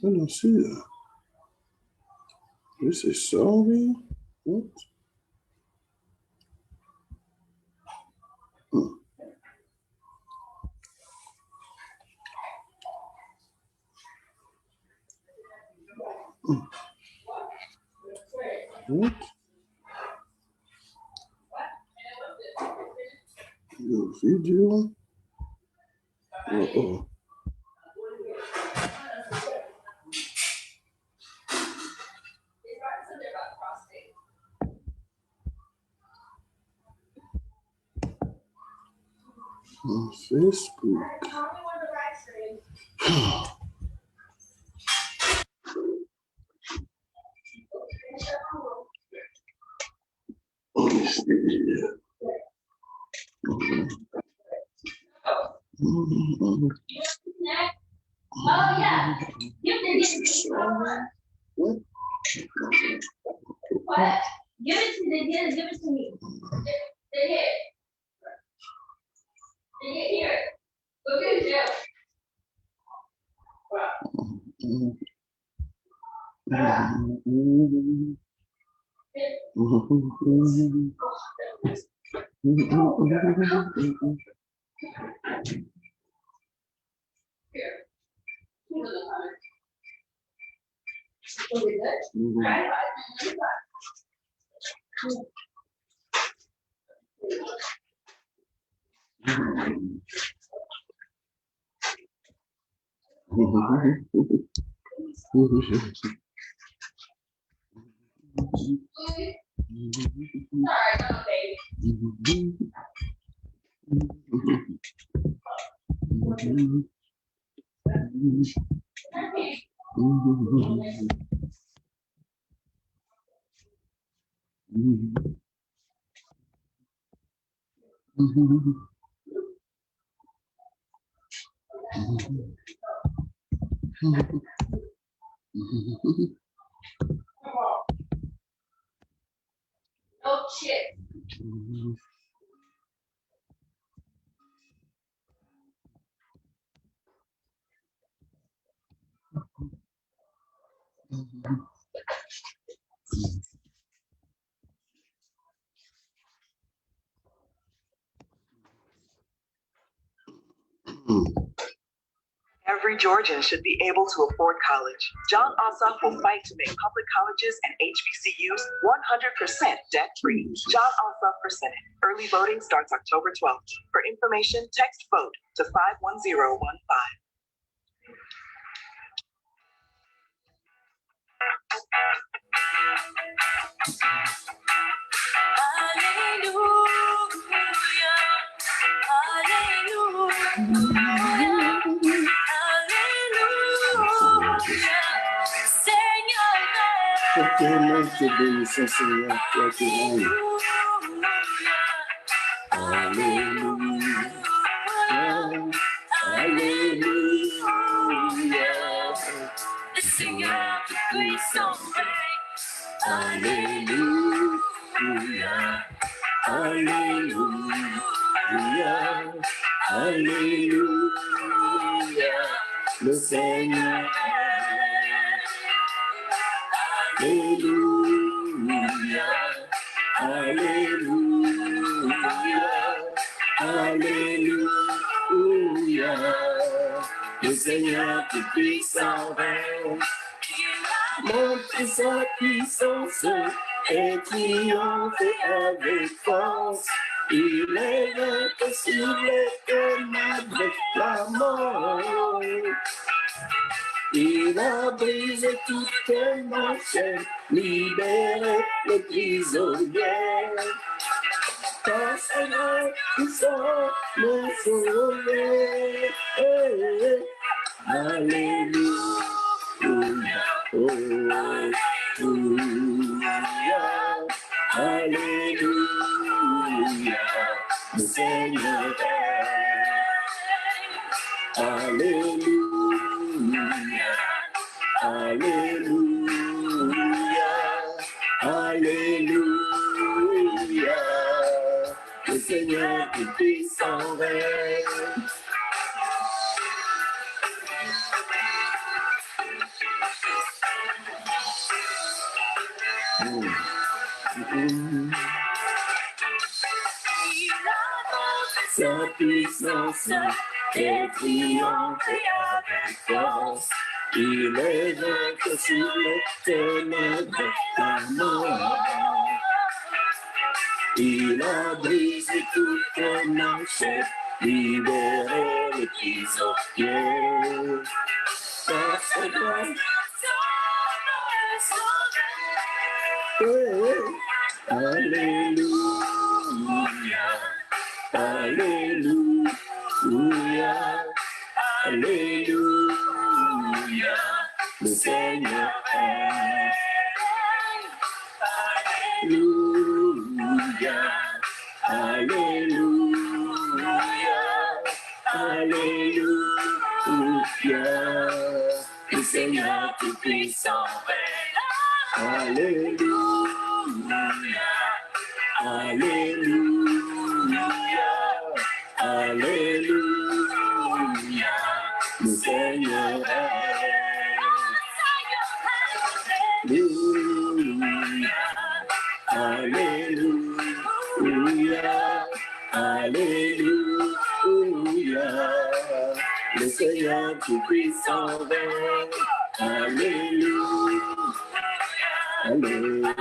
I don't see that. This is sorry. What? What? Your video? Uh-oh. On Facebook. Oh yeah. What? What? Give it to me. They hit. They hit here. Go get it, Joe. Here. Will be good. Right? Sorry, no, baby. No shit. Every Georgian should be able to afford college. John Ossoff will fight to make public colleges and HBCUs 100% debt-free. John Ossoff for Senate. Early voting starts October 12th. For information, text VOTE to 51015. Porque não te benção, Senhor, que é que vem. Aleluia. Aleluia. The singer, please don't Aleluia. Aleluia. Aleluia. Le Seigneur. Alléluia, Alléluia, Alléluia. Le Seigneur tout puissant montre sa puissance et triomphe avec force. Il est vaincu sur les ténèbres, la mort. Il a brisé toutes nos chaînes, libéré les prisonniers. Ton Seigneur, tu sors le sauver. Alléluia, Alléluia, Alléluia, le Seigneur est. Alléluia. Alléluia, Alléluia, le Seigneur est puissant règne. Sa puissance est triomphe avec force. Il est vaincu sur le ténèbres la mort. Il a brisé toute manche, libéré les prisonniers. Par sa grâce, Alléluia, Alléluia, Alléluia, le Seigneur est. Alléluia, Alléluia, Alléluia, le Seigneur tout-puissant est. Alléluia, Alléluia, Alléluia, le Seigneur est. Alléluia, Alléluia, le Seigneur tout-puissant règne. Alléluia, Alléluia.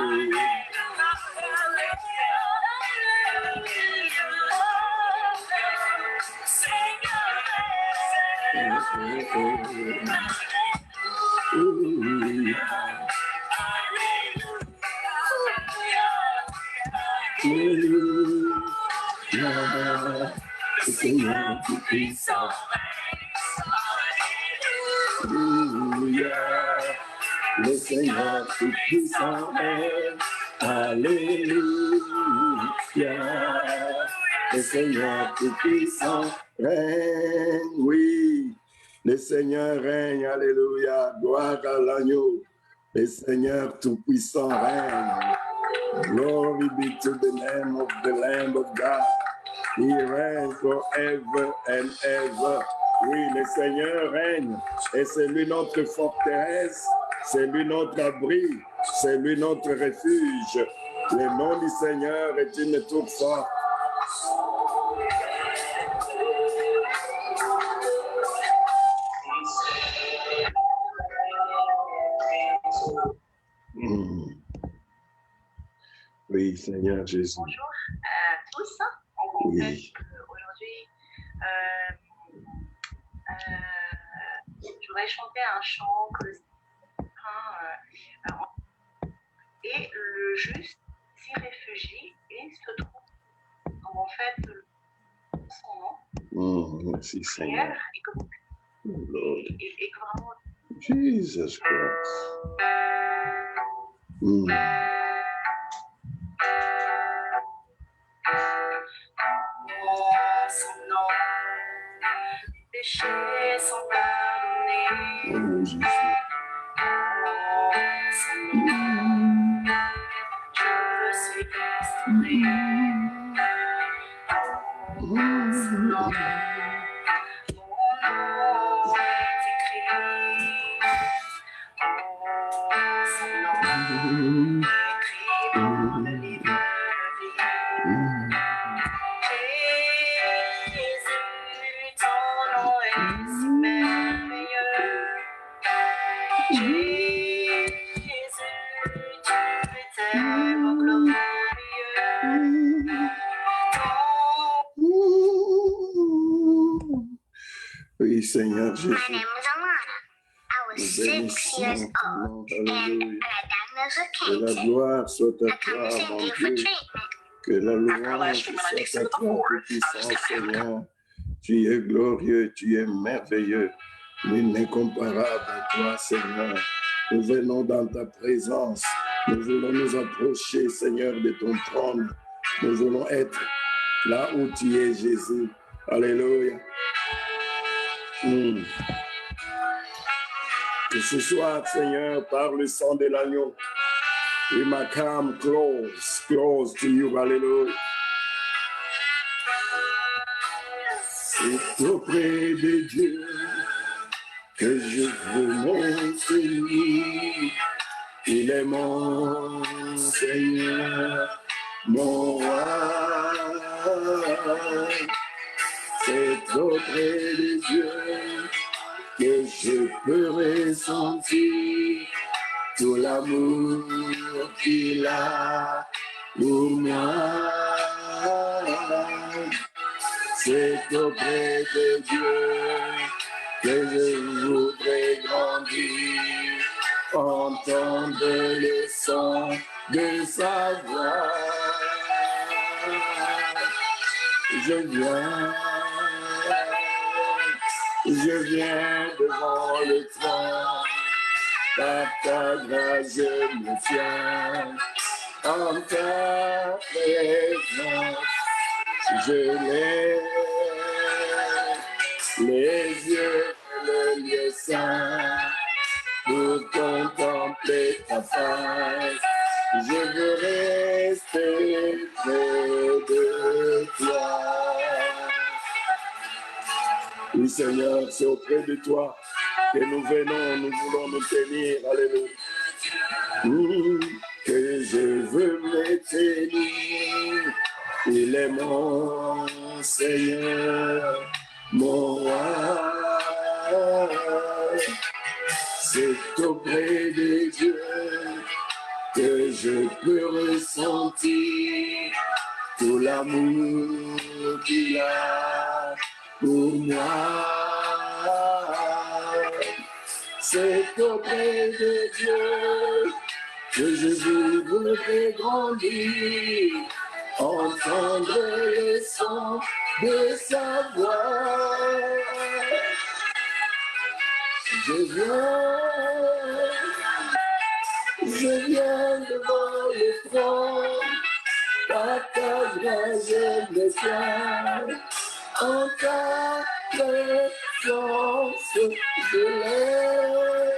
Le Seigneur tout-puissant. Alléluia, le Seigneur tout-puissant règne. Alléluia, le Seigneur tout-puissant règne. Oui, le Seigneur règne. Alléluia, gloire à l'agneau. Le Seigneur tout-puissant règne. Glory be to the name of the Lamb of God. He reigns forever and ever. Oui, le Seigneur règne. Et c'est lui notre forteresse, c'est lui notre abri, c'est lui notre refuge. Le nom du Seigneur est une tour forte. Oui, Seigneur Jésus. Bonjour à tous. En fait, aujourd'hui, je voudrais chanter un chant que et le juste s'y réfugie et se trouve. Donc en fait, son nom, Merci Seigneur. prière, et que vraiment. Jesus Christ. Son nom, les péchés sont pardonnés. Oh Jésus. Son nom, je suis restauré. Son nom, mon nom est écrit. Son nom, écrit dans le livre de vie. Jésus, ton nom est si merveilleux. Jésus, tu es tellement glorieux. Oui, Seigneur Jésus. My name was Alana. I was 6 years old and I diagnosed with Que la cancer. gloire soit à I come toi, to see mon you for Dieu. treatment. Que la After louange last week when I soit mixed it à with the toi, board, I was tout-puissant just gonna have Seigneur. Tu es glorieux, tu es merveilleux. Nul n'est comparable à toi, Seigneur. Nous venons dans ta présence. Nous voulons nous approcher, Seigneur, de ton trône. Nous voulons être là où tu es, Jésus. Alléluia. Que ce soit, Seigneur, par le sang de l'agneau. We may come close to you. Alléluia. C'est auprès de Dieu que je veux monter. Il est mon Seigneur, mon roi. C'est auprès de Dieu que je peux ressentir tout l'amour qu'il a pour moi. C'est auprès de Dieu que je voudrais grandir, entendre le son de sa voix. Je viens devant le trône, par ta grâce je me tiens, en ta présence je lève les yeux vers le lieu saint pour contempler ta face. Je veux rester près de toi. Oui, Seigneur, c'est auprès de toi que nous venons, nous voulons nous tenir. Alléluia. Que je veux me tenir. Il est mon Seigneur, mon roi. C'est auprès de Dieu que je peux ressentir tout l'amour qu'il a pour moi. C'est auprès de Dieu que je voudrais grandir, entendre le son de sa voix. Je viens devant le trône, par ta grâce je me tiens, en ta présence je lève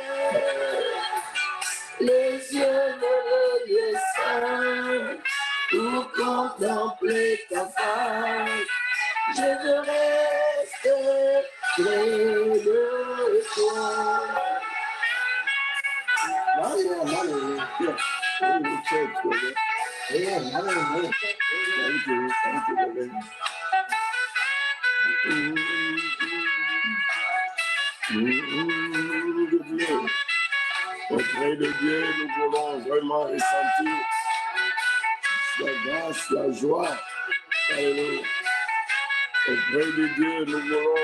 les yeux vers le lieu saint pour contempler ta face. Je veux rester près de toi. Auprès de Dieu, nous voulons vraiment ressentir la grâce, la joie. Alléluia. Auprès de Dieu, nous voulons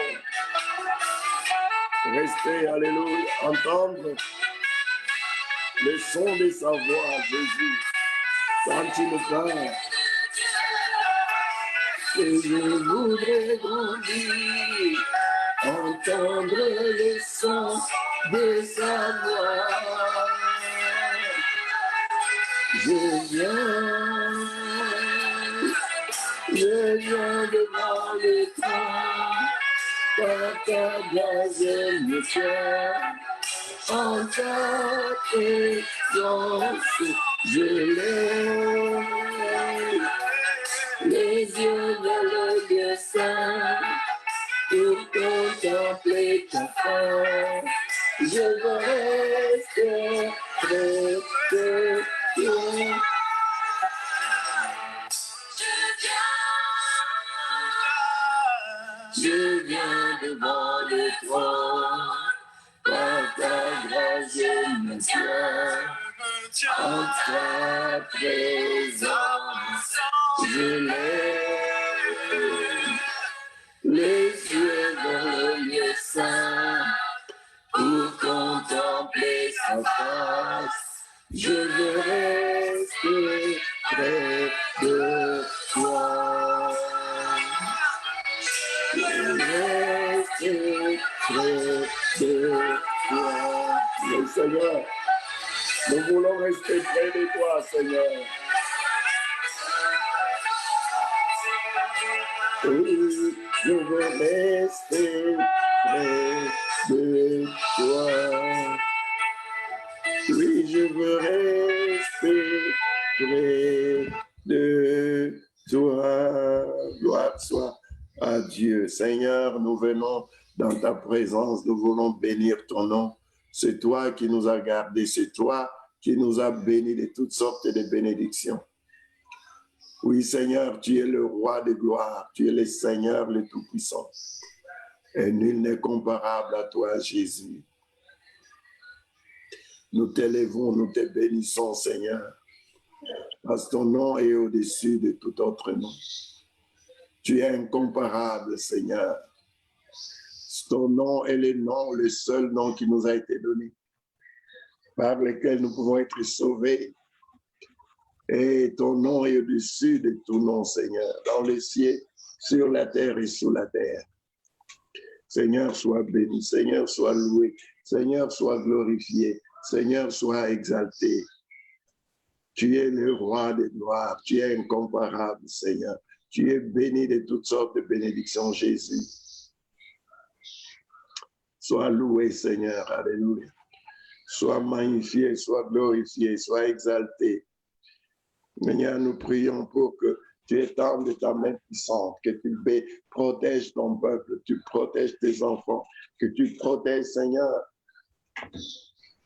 rester, alléluia, entendre le son de sa voix, Jésus. Quand tu nous parles, et je voudrais grandir, entendre le son de sa voix. Je viens devant le trône, par ta grâce je me tiens, en ta présence je lève les yeux vers le lieu saint pour contempler ta face. Je veux rester près de toi. Je viens devant le trône, par ta grâce je me tiens, en ta présence je lève les yeux vers le lieu saint pour contempler sa face. Je veux rester près de toi. Rester près de toi. Mais Seigneur, nous voulons rester près de toi, Seigneur. Oui, je veux rester près de toi. Oui, je veux rester près de toi. Gloire soit à Dieu. Seigneur, nous venons dans ta présence, nous voulons bénir ton nom. C'est toi qui nous as gardés, c'est toi qui nous a bénis de toutes sortes de bénédictions. Oui, Seigneur, tu es le roi de gloire, tu es le Seigneur le Tout-Puissant. Et nul n'est comparable à toi, Jésus. Nous t'élèvons, nous te bénissons, Seigneur, parce que ton nom est au-dessus de tout autre nom. Tu es incomparable, Seigneur. Ton nom est le seul nom qui nous a été donné, par lequel nous pouvons être sauvés. Et ton nom est au-dessus de tout nom, Seigneur, dans les cieux, sur la terre et sous la terre. Seigneur, sois béni, Seigneur, sois loué, Seigneur, sois glorifié, Seigneur, sois exalté. Tu es le roi des gloires, tu es incomparable, Seigneur. Tu es béni de toutes sortes de bénédictions, Jésus. Sois loué, Seigneur, alléluia. Sois magnifié, sois glorifié, sois exalté. Seigneur, nous prions pour que tu étendes de ta main puissante, que tu protèges ton peuple, tu protèges tes enfants, que tu protèges, Seigneur.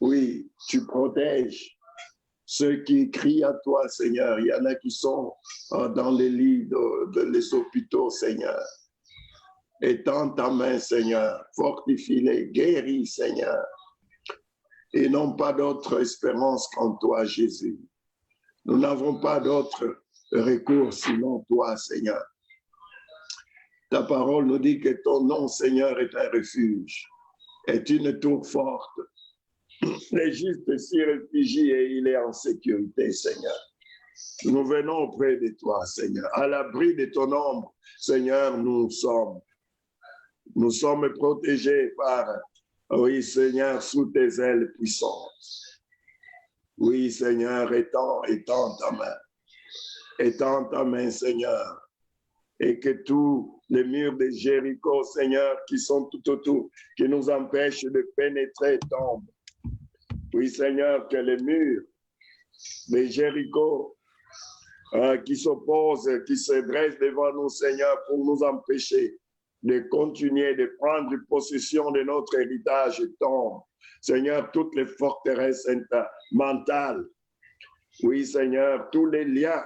Oui, tu protèges ceux qui crient à toi, Seigneur. Il y en a qui sont dans les lits les hôpitaux, Seigneur. Étends ta main, Seigneur. Fortifie-les, guéris, Seigneur. Et n'ont pas d'autre espérance qu'en toi, Jésus. Nous n'avons pas d'autre recours sinon toi, Seigneur. Ta parole nous dit que ton nom, Seigneur, est un refuge, est une tour forte. Les justes s'y réfugient et il est en sécurité, Seigneur. Nous venons auprès de toi, Seigneur. À l'abri de ton ombre, Seigneur, nous sommes. Nous sommes protégés par, oui, Seigneur, sous tes ailes puissantes. Oui, Seigneur, étends ta main. Étends ta main, Seigneur. Et que tous les murs de Jéricho, Seigneur, qui sont tout autour, qui nous empêchent de pénétrer, tombent. Oui, Seigneur, que les murs de Jéricho qui s'opposent, qui se dressent devant nous, Seigneur, pour nous empêcher de continuer de prendre possession de notre héritage tombent. Seigneur, toutes les forteresses mentales. Oui, Seigneur, tous les liens.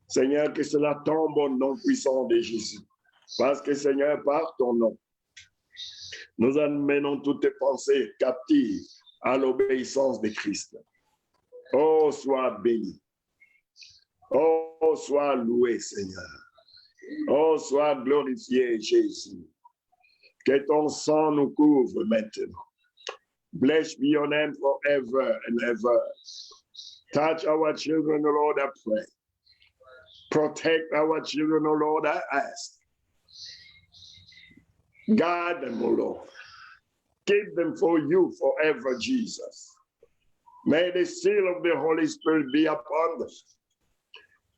Seigneur, que cela tombe au nom puissant de Jésus. Parce que, Seigneur, par ton nom, nous amenons toutes tes pensées captives à l'obéissance de Christ. Oh, sois béni. Oh, sois loué, Seigneur. Oh, sois glorifié, Jésus. Que ton sang nous couvre maintenant. Bless be your name forever and ever. Touch our children, O Lord, I pray. Protect our children, O Lord, I ask. Guard them, O Lord. Keep them for you forever, Jesus. May the seal of the Holy Spirit be upon them.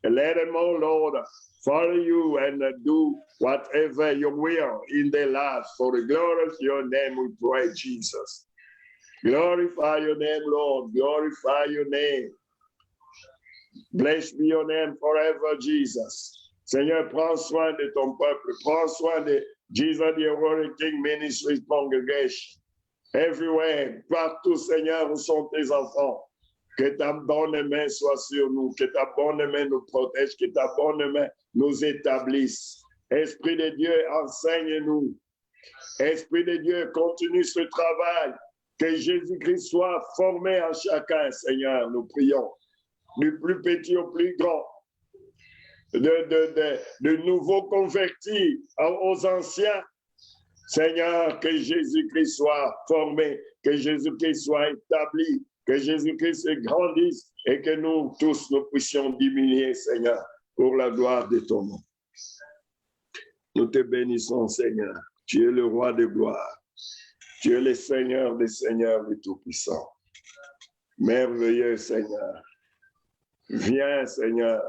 And let them, O Lord, follow you and do whatever you will in their lives. For the glory of your name, we pray, Jesus. Glorify your name, Lord. Glorify your name. Blessed be your name forever, Jesus. Seigneur, prends soin de ton peuple. Prends soin de Jesus, the Heroic King Ministries Congregation. Everywhere, partout, Seigneur, où sont tes enfants. Que ta bonne main soit sur nous. Que ta bonne main nous protège. Que ta bonne main nous établisse. Esprit de Dieu, enseigne-nous. Esprit de Dieu, continue ce travail. Que Jésus-Christ soit formé en chacun, Seigneur, nous prions. Du plus petit au plus grand. De nouveaux convertis aux anciens. Seigneur, que Jésus-Christ soit formé, que Jésus-Christ soit établi, que Jésus-Christ grandisse et que nous tous, nous puissions diminuer, Seigneur, pour la gloire de ton nom. Nous te bénissons, Seigneur. Tu es le roi de gloire. Tu es le Seigneur des seigneurs, le Tout-Puissant. Merveilleux, Seigneur. Viens, Seigneur.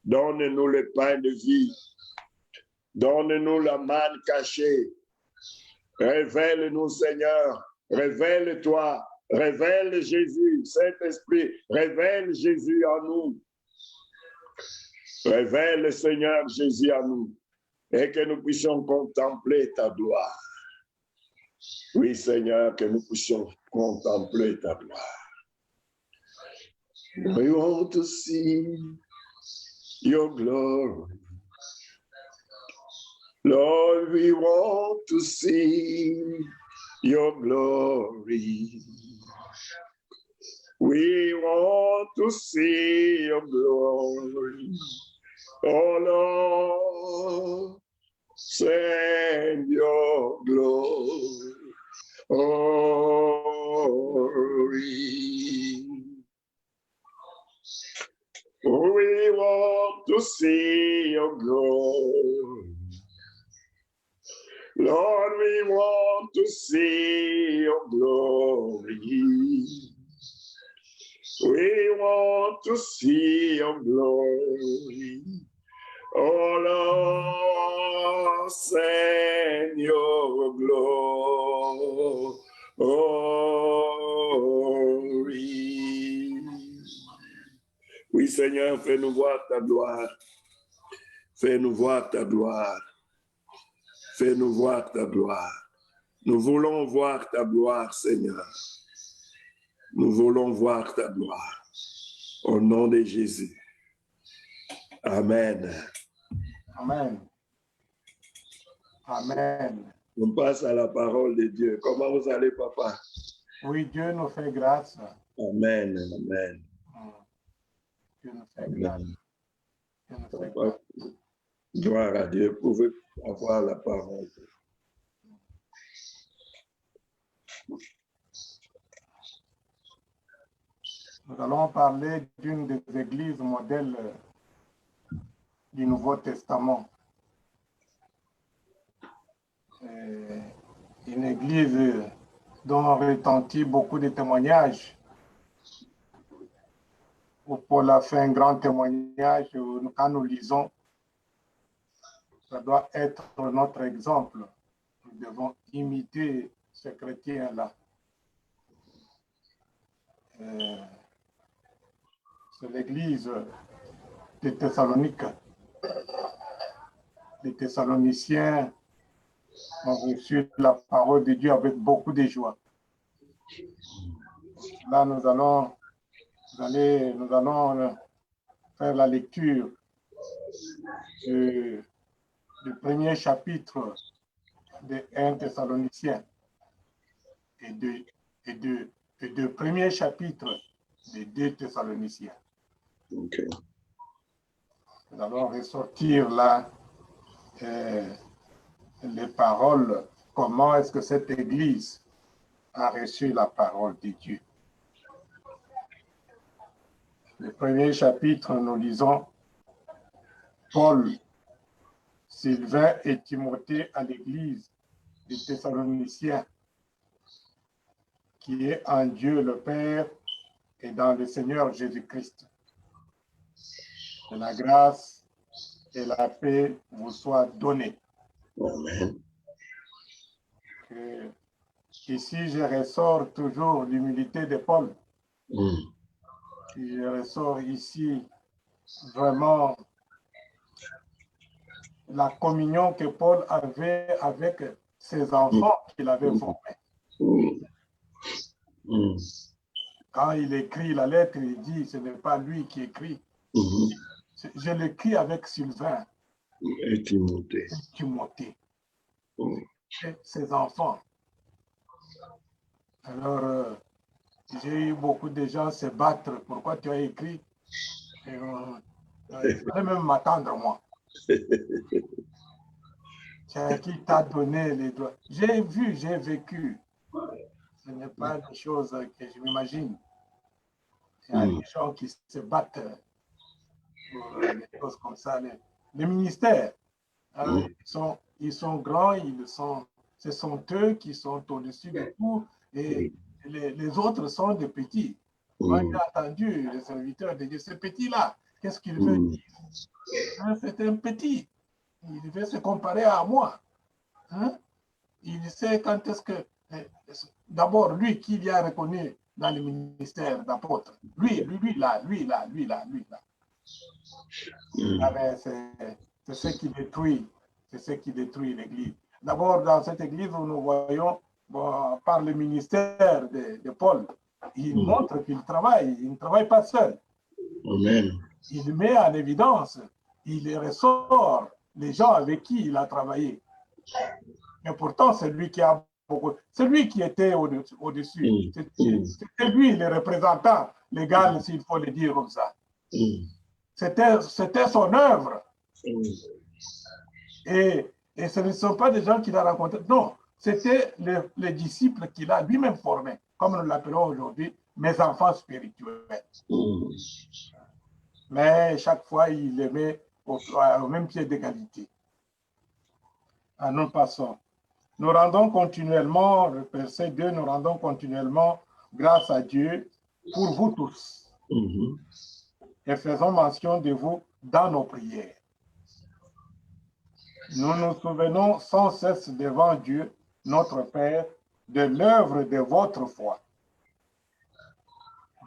Donne-nous le pain de vie. Donne-nous la manne cachée. Révèle-nous, Seigneur. Révèle-toi. Révèle Jésus. Saint-Esprit, révèle Jésus en nous. Révèle, Seigneur, Jésus en nous. Et que nous puissions contempler ta gloire. Oui, Seigneur, que nous puissions contempler ta gloire. We want to see your glory. Lord, we want to see your glory. We want to see your glory. Oh Lord, send your glory. We want to see your glory. Lord, we want to see your glory. We want to see your glory. Oh Lord, send your glory. Oui, Seigneur, fais-nous voir ta gloire. Fais-nous voir ta gloire. Fais-nous voir ta gloire. Nous voulons voir ta gloire, Seigneur. Nous voulons voir ta gloire. Au nom de Jésus. Amen. Amen. Amen. On passe à la parole de Dieu. Comment vous allez, papa? Oui, Dieu nous fait grâce. Amen. Amen. Dieu nous fait grâce. Dieu nous fait Papa, grâce. gloire à Dieu. Vous pouvez avoir la parole. Nous allons parler d'une des églises modèles du Nouveau Testament. Une église dont retentit beaucoup de témoignages. Où Paul a fait un grand témoignage. Quand nous lisons, ça doit être notre exemple. Nous devons imiter ce chrétien-là. C'est l'église de Thessalonique. Les Thessaloniciens ont reçu la parole de Dieu avec beaucoup de joie. Là, nous allons faire la lecture du premier chapitre de 1 Thessaloniciens et du premier chapitre de 2 Thessaloniciens. Okay. Nous allons ressortir là les paroles, comment est-ce que cette église a reçu la parole de Dieu. Le premier chapitre, nous lisons Paul, Sylvain et Timothée à l'église des Thessaloniciens, qui est en Dieu le Père et dans le Seigneur Jésus-Christ. Que la grâce et la paix vous soient données. Amen. Ici, je ressors toujours l'humilité de Paul. Je ressors ici vraiment la communion que Paul avait avec ses enfants qu'il avait formés. Quand il écrit la lettre, il dit, ce n'est pas lui qui écrit. Je l'écris avec Sylvain Et Timothée. Et ses enfants. Alors, j'ai eu beaucoup de gens se battre. Pourquoi tu as écrit? Je vais même m'attendre, moi. Qui t'a donné les droits? J'ai vu, j'ai vécu. Ce n'est pas des choses que je m'imagine. Il y a des gens qui se battent pour des choses comme ça. Les ministères, hein, ils sont grands, ce sont eux qui sont au-dessus de tout, et les autres sont des petits. Moi, j'ai entendu les serviteurs de Dieu, ce petit-là, qu'est-ce qu'il veut dire? Hein, c'est un petit. Il veut se comparer à moi. Hein? Il sait quand est-ce que... D'abord, lui qui lui a reconnu dans le ministère d'apôtre. Lui là. C'est ce qui détruit. C'est ce qui détruit l'Église. D'abord, dans cette Église où nous voyons, par le ministère de Paul, il montre qu'il travaille, il ne travaille pas seul. Amen. Il met en évidence, il ressort les gens avec qui il a travaillé. Mais pourtant, c'est lui qui a beaucoup, c'est lui qui était au-dessus. C'était lui le représentant légal, s'il faut le dire comme ça. C'était son œuvre. Et ce ne sont pas des gens qu'il a rencontrés. Non, c'était les disciples qu'il a lui-même formés, comme nous l'appelons aujourd'hui, mes enfants spirituels. Mais chaque fois, il les met au même pied d'égalité. Nous passons. Nous rendons continuellement, le verset 2, nous rendons continuellement grâce à Dieu pour vous tous. Et faisons mention de vous dans nos prières. Nous nous souvenons sans cesse devant Dieu, notre Père, de l'œuvre de votre foi,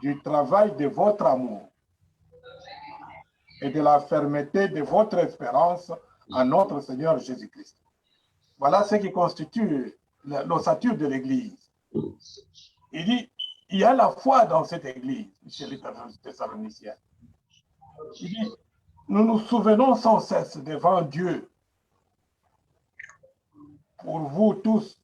du travail de votre amour et de la fermeté de votre espérance en notre Seigneur Jésus-Christ. Voilà ce qui constitue l'ossature de l'Église. Il dit, il y a la foi dans cette Église, chez les Thessaloniciens. Il dit, nous nous souvenons sans cesse devant Dieu, pour vous tous,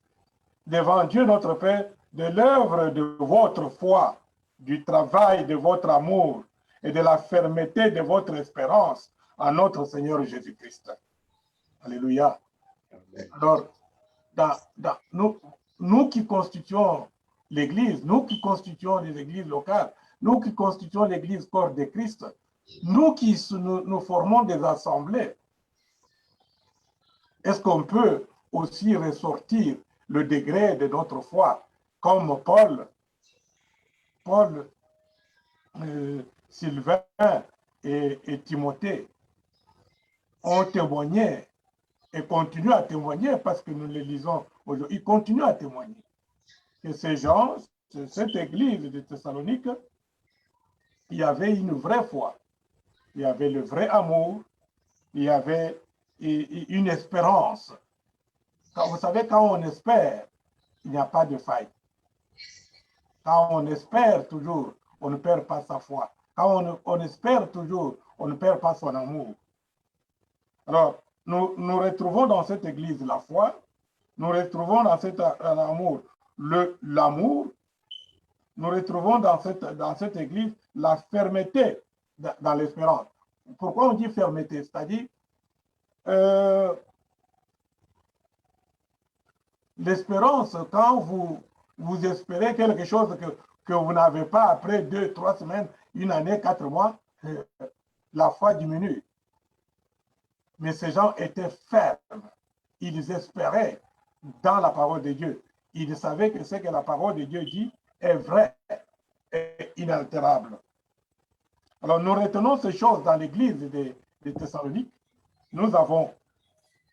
devant Dieu notre Père, de l'œuvre de votre foi, du travail de votre amour et de la fermeté de votre espérance en notre Seigneur Jésus-Christ. Alléluia. Alors, nous qui constituons l'Église, nous qui constituons les églises locales, nous qui constituons l'Église corps de Christ, nous qui nous formons des assemblées, est-ce qu'on peut aussi ressortir le degré de notre foi, comme Paul, Sylvain et Timothée ont témoigné et continuent à témoigner parce que nous les lisons aujourd'hui. Ils continuent à témoigner que ces gens, cette église de Thessalonique, il y avait une vraie foi, il y avait le vrai amour, il y avait une espérance. Vous savez, quand on espère, il n'y a pas de faille. Quand on espère toujours, on ne perd pas sa foi. Quand on espère toujours, on ne perd pas son amour. Alors, nous retrouvons dans cette église la foi, nous retrouvons dans cet amour l'amour, nous retrouvons dans cette église la fermeté dans l'espérance. Pourquoi on dit fermeté? C'est-à-dire, l'espérance, quand vous espérez quelque chose que vous n'avez pas après 2, 3 semaines, une année, 4 mois, la foi diminue. Mais ces gens étaient fermes. Ils espéraient dans la parole de Dieu. Ils savaient que ce que la parole de Dieu dit est vrai et inaltérable. Alors, nous retenons ces choses dans l'église de Thessalonique. Nous avons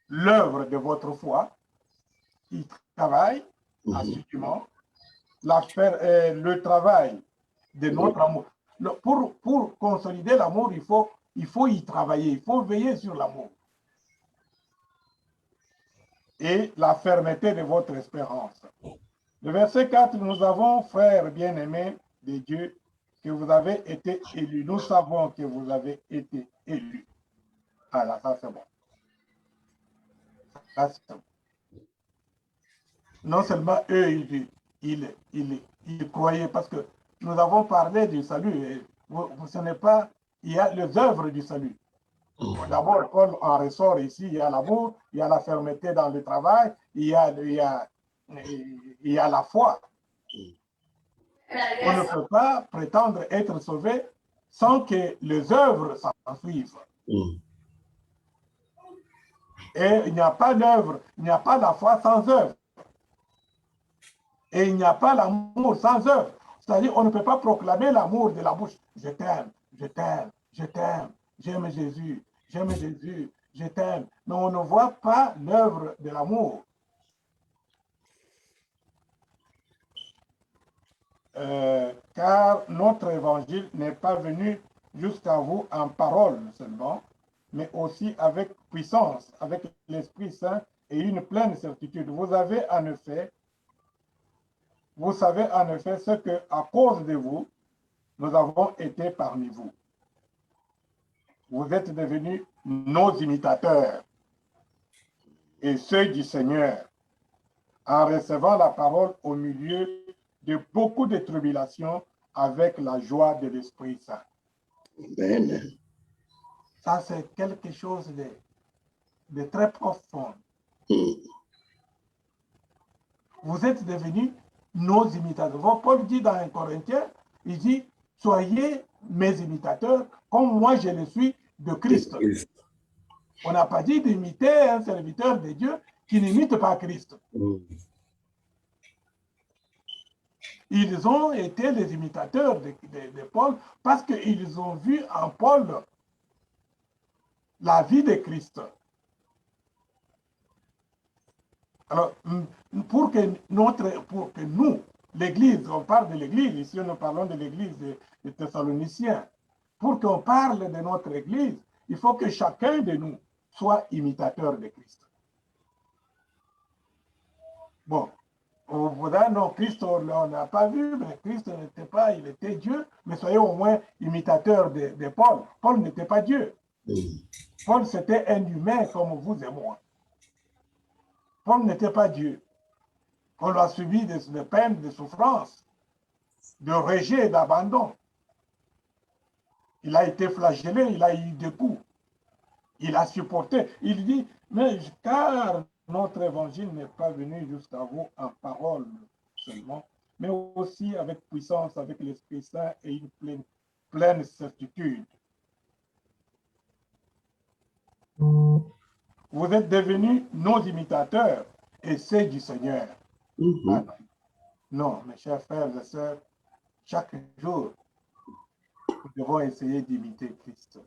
l'œuvre de votre foi, qui travaille assidûment, le travail de notre amour. Pour consolider l'amour, il faut y travailler, il faut veiller sur l'amour. Et la fermeté de votre espérance. Le verset 4, nous avons, frères bien-aimés de Dieu, que vous avez été élus. Nous savons que vous avez été élus. Ah là, ça c'est bon. Ça c'est bon. Non seulement eux, ils croyaient, parce que nous avons parlé du salut, ce n'est pas, il y a les œuvres du salut. D'abord, Paul en ressort ici, il y a l'amour, il y a la fermeté dans le travail, il y a la foi. On ne peut pas prétendre être sauvé sans que les œuvres s'en suivent. Et il n'y a pas d'œuvre, il n'y a pas la foi sans œuvre. Et il n'y a pas l'amour sans œuvre. C'est-à-dire, on ne peut pas proclamer l'amour de la bouche. Je t'aime, je t'aime, je t'aime, j'aime Jésus, je t'aime. Mais on ne voit pas l'œuvre de l'amour. Car notre évangile n'est pas venu jusqu'à vous en parole seulement, mais aussi avec puissance, avec l'Esprit Saint et une pleine certitude. Vous avez en effet Vous savez en effet ce que, à cause de vous, nous avons été parmi vous. Vous êtes devenus nos imitateurs et ceux du Seigneur, en recevant la parole au milieu de beaucoup de tribulations avec la joie de l'Esprit Saint. Amen. Ça, c'est quelque chose de très profond. Mm. Vous êtes devenus nos imitateurs. Paul dit dans 1 Corinthiens, il dit, soyez mes imitateurs comme moi je le suis de Christ. On n'a pas dit d'imiter un serviteur de Dieu qui n'imite pas Christ. Mm. Ils ont été les imitateurs de Paul parce qu'ils ont vu en Paul la vie de Christ. Alors, pour que nous, l'Église, on parle de l'Église, ici nous parlons de l'Église des Thessaloniciens, pour qu'on parle de notre Église, il faut que chacun de nous soit imitateur de Christ. Bon, on voudra, non, Christ, on n'a pas vu, mais Christ n'était pas, il était Dieu, mais soyez au moins imitateur de Paul. Paul n'était pas Dieu. Paul, c'était un humain comme vous et moi. Paul n'était pas Dieu. Paul a subi des peines, des souffrances, de rejet et d'abandon. Il a été flagellé, il a eu des coups. Il a supporté. Il dit, mais car notre évangile n'est pas venu jusqu'à vous en parole seulement, mais aussi avec puissance, avec l'Esprit Saint et une pleine certitude. Vous êtes devenus nos imitateurs et ceux du Seigneur. Mm-hmm. Non, mes chers frères et sœurs, chaque jour, nous devons essayer d'imiter Christ.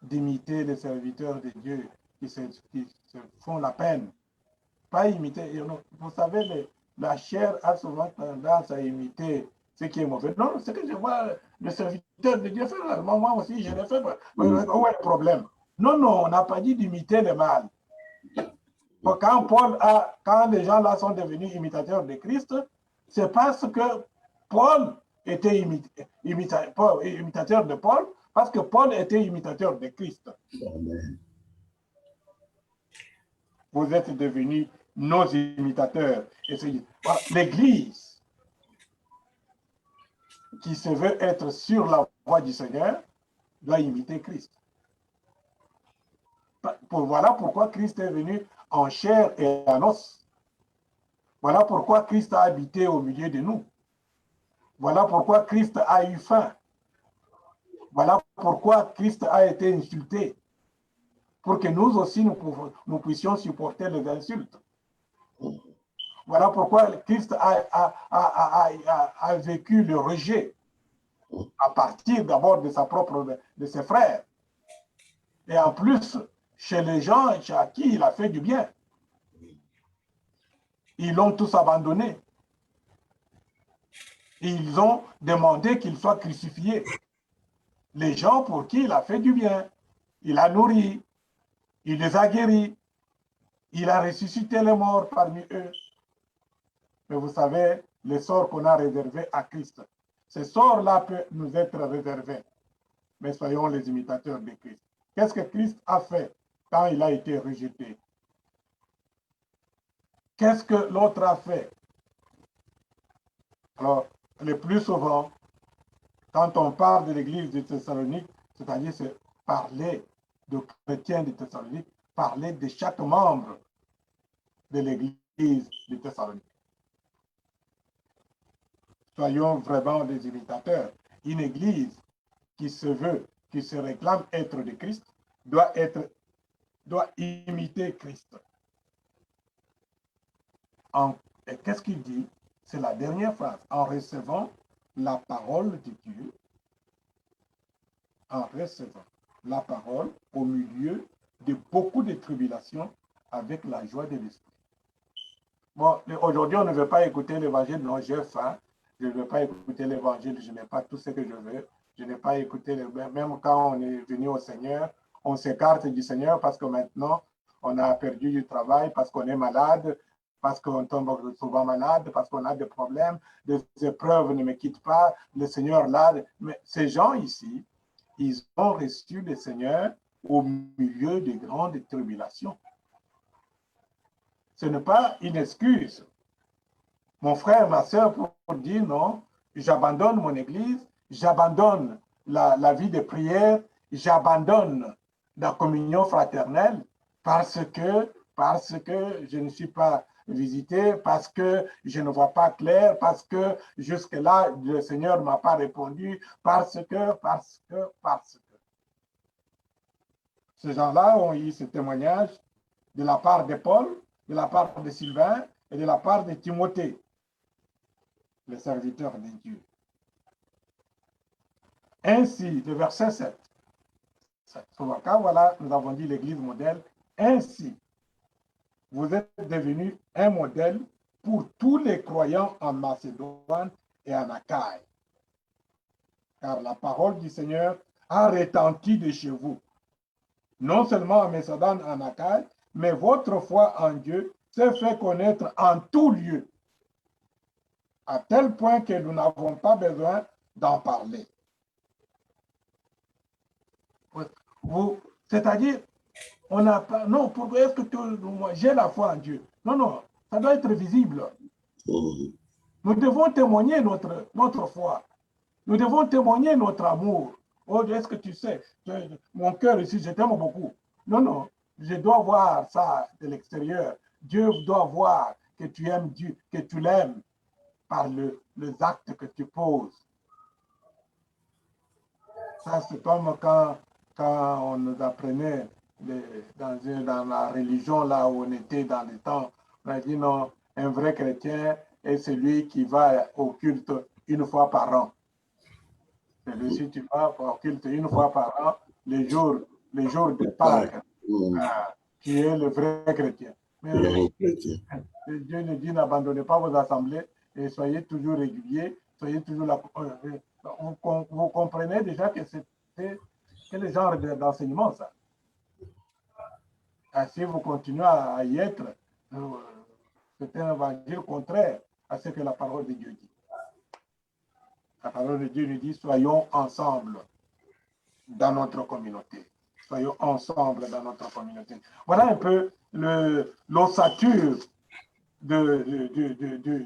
D'imiter les serviteurs de Dieu qui se font la peine. Pas imiter. Vous savez, la chair a souvent tendance à imiter ce qui est mauvais. Non, ce que je vois le serviteur de Dieu faire, moi aussi, je l'ai fait. Où est le problème? Non, non, on n'a pas dit d'imiter le mal. Quand les gens là sont devenus imitateurs de Christ, c'est parce que Paul était imitateur de Paul, parce que Paul était imitateur de Christ. Amen. Vous êtes devenus nos imitateurs. L'Église qui se veut être sur la voie du Seigneur doit imiter Christ. Voilà pourquoi Christ est venu en chair et en os. Voilà pourquoi Christ a habité au milieu de nous. Voilà pourquoi Christ a eu faim. Voilà pourquoi Christ a été insulté. Pour que nous aussi, nous puissions supporter les insultes. Voilà pourquoi Christ a vécu le rejet à partir d'abord de ses frères. Et en plus, chez les gens à qui il a fait du bien. Ils l'ont tous abandonné. Ils ont demandé qu'il soit crucifié. Les gens pour qui il a fait du bien. Il a nourri. Il les a guéris. Il a ressuscité les morts parmi eux. Mais vous savez, le sort qu'on a réservé à Christ, ce sort-là peut nous être réservé. Mais soyons les imitateurs de Christ. Qu'est-ce que Christ a fait quand il a été rejeté? Qu'est-ce que l'autre a fait? Alors, le plus souvent, quand on parle de l'église de Thessalonique, c'est-à-dire c'est parler de chrétiens de Thessalonique, parler de chaque membre de l'église de Thessalonique. Soyons vraiment des imitateurs. Une église qui se veut, qui se réclame être de Christ, doit imiter Christ. Et qu'est-ce qu'il dit? C'est la dernière phrase. En recevant la parole de Dieu, en recevant la parole au milieu de beaucoup de tribulations avec la joie de l'esprit. Bon, aujourd'hui, on ne veut pas écouter l'évangile. Non, j'ai faim. Je ne veux pas écouter l'évangile. Je n'ai pas tout ce que je veux. Je n'ai pas écouté, même quand on est venu au Seigneur, on s'écarte du Seigneur parce que maintenant, on a perdu du travail, parce qu'on est malade, parce qu'on tombe souvent malade, parce qu'on a des problèmes, des épreuves ne me quittent pas, le Seigneur là. Mais ces gens ici, ils ont reçu le Seigneur au milieu de grandes tribulations. Ce n'est pas une excuse. Mon frère, ma soeur, pour dire non, j'abandonne mon église, j'abandonne la vie de prière, j'abandonne la communion fraternelle parce que je ne suis pas visité, parce que je ne vois pas clair, parce que jusque-là, le Seigneur ne m'a pas répondu, parce que. Ces gens-là ont eu ce témoignage de la part de Paul, de la part de Sylvain et de la part de Timothée, le serviteur de Dieu. Ainsi, le verset 7. Voilà, nous avons dit l'Église modèle. Ainsi, vous êtes devenus un modèle pour tous les croyants en Macédoine et en Achaïe. Car la parole du Seigneur a retenti de chez vous. Non seulement en Macédoine, en Achaïe, mais votre foi en Dieu s'est fait connaître en tout lieu, à tel point que nous n'avons pas besoin d'en parler. C'est-à-dire, on n'a pas. Non, pourquoi est-ce que j'ai la foi en Dieu? Non, non, ça doit être visible. Nous devons témoigner notre foi. Nous devons témoigner notre amour. Oh, est-ce que tu sais, mon cœur ici, je t'aime beaucoup. Non, non, je dois voir ça de l'extérieur. Dieu doit voir que tu aimes Dieu, que tu l'aimes par les actes que tu poses. Ça, c'est comme quand on nous apprenait dans la religion, là où on était dans le temps, on a dit non, un vrai chrétien est celui qui va au culte une fois par an. Si tu vas au culte une fois par an, les jours de Pâques, tu es le vrai chrétien. Mais Dieu nous dit n'abandonnez pas vos assemblées et soyez toujours réguliers, soyez toujours là. Vous comprenez déjà que c'est quel genre d'enseignement ça? Et si vous continuez à y être, c'est un évangile contraire à ce que la parole de Dieu dit. La parole de Dieu nous dit soyons ensemble dans notre communauté. Soyons ensemble dans notre communauté. Voilà un peu l'ossature de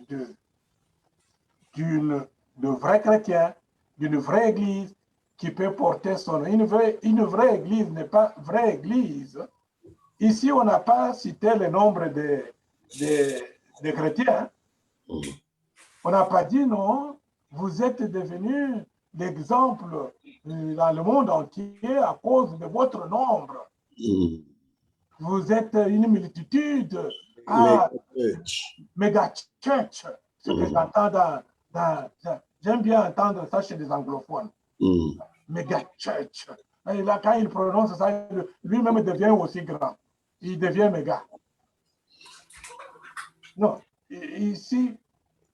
vrais chrétiens, d'une vraie église qui peut porter son nom. Une vraie église n'est pas vraie église. Ici, on n'a pas cité le nombre de chrétiens. On n'a pas dit non, vous êtes devenus l'exemple dans le monde entier à cause de votre nombre. Vous êtes une multitude. Méga church. Ce que j'entends j'aime bien entendre ça chez les anglophones. Méga church. Et là, quand il prononce ça, lui-même devient aussi grand. Il devient méga. Non, ici,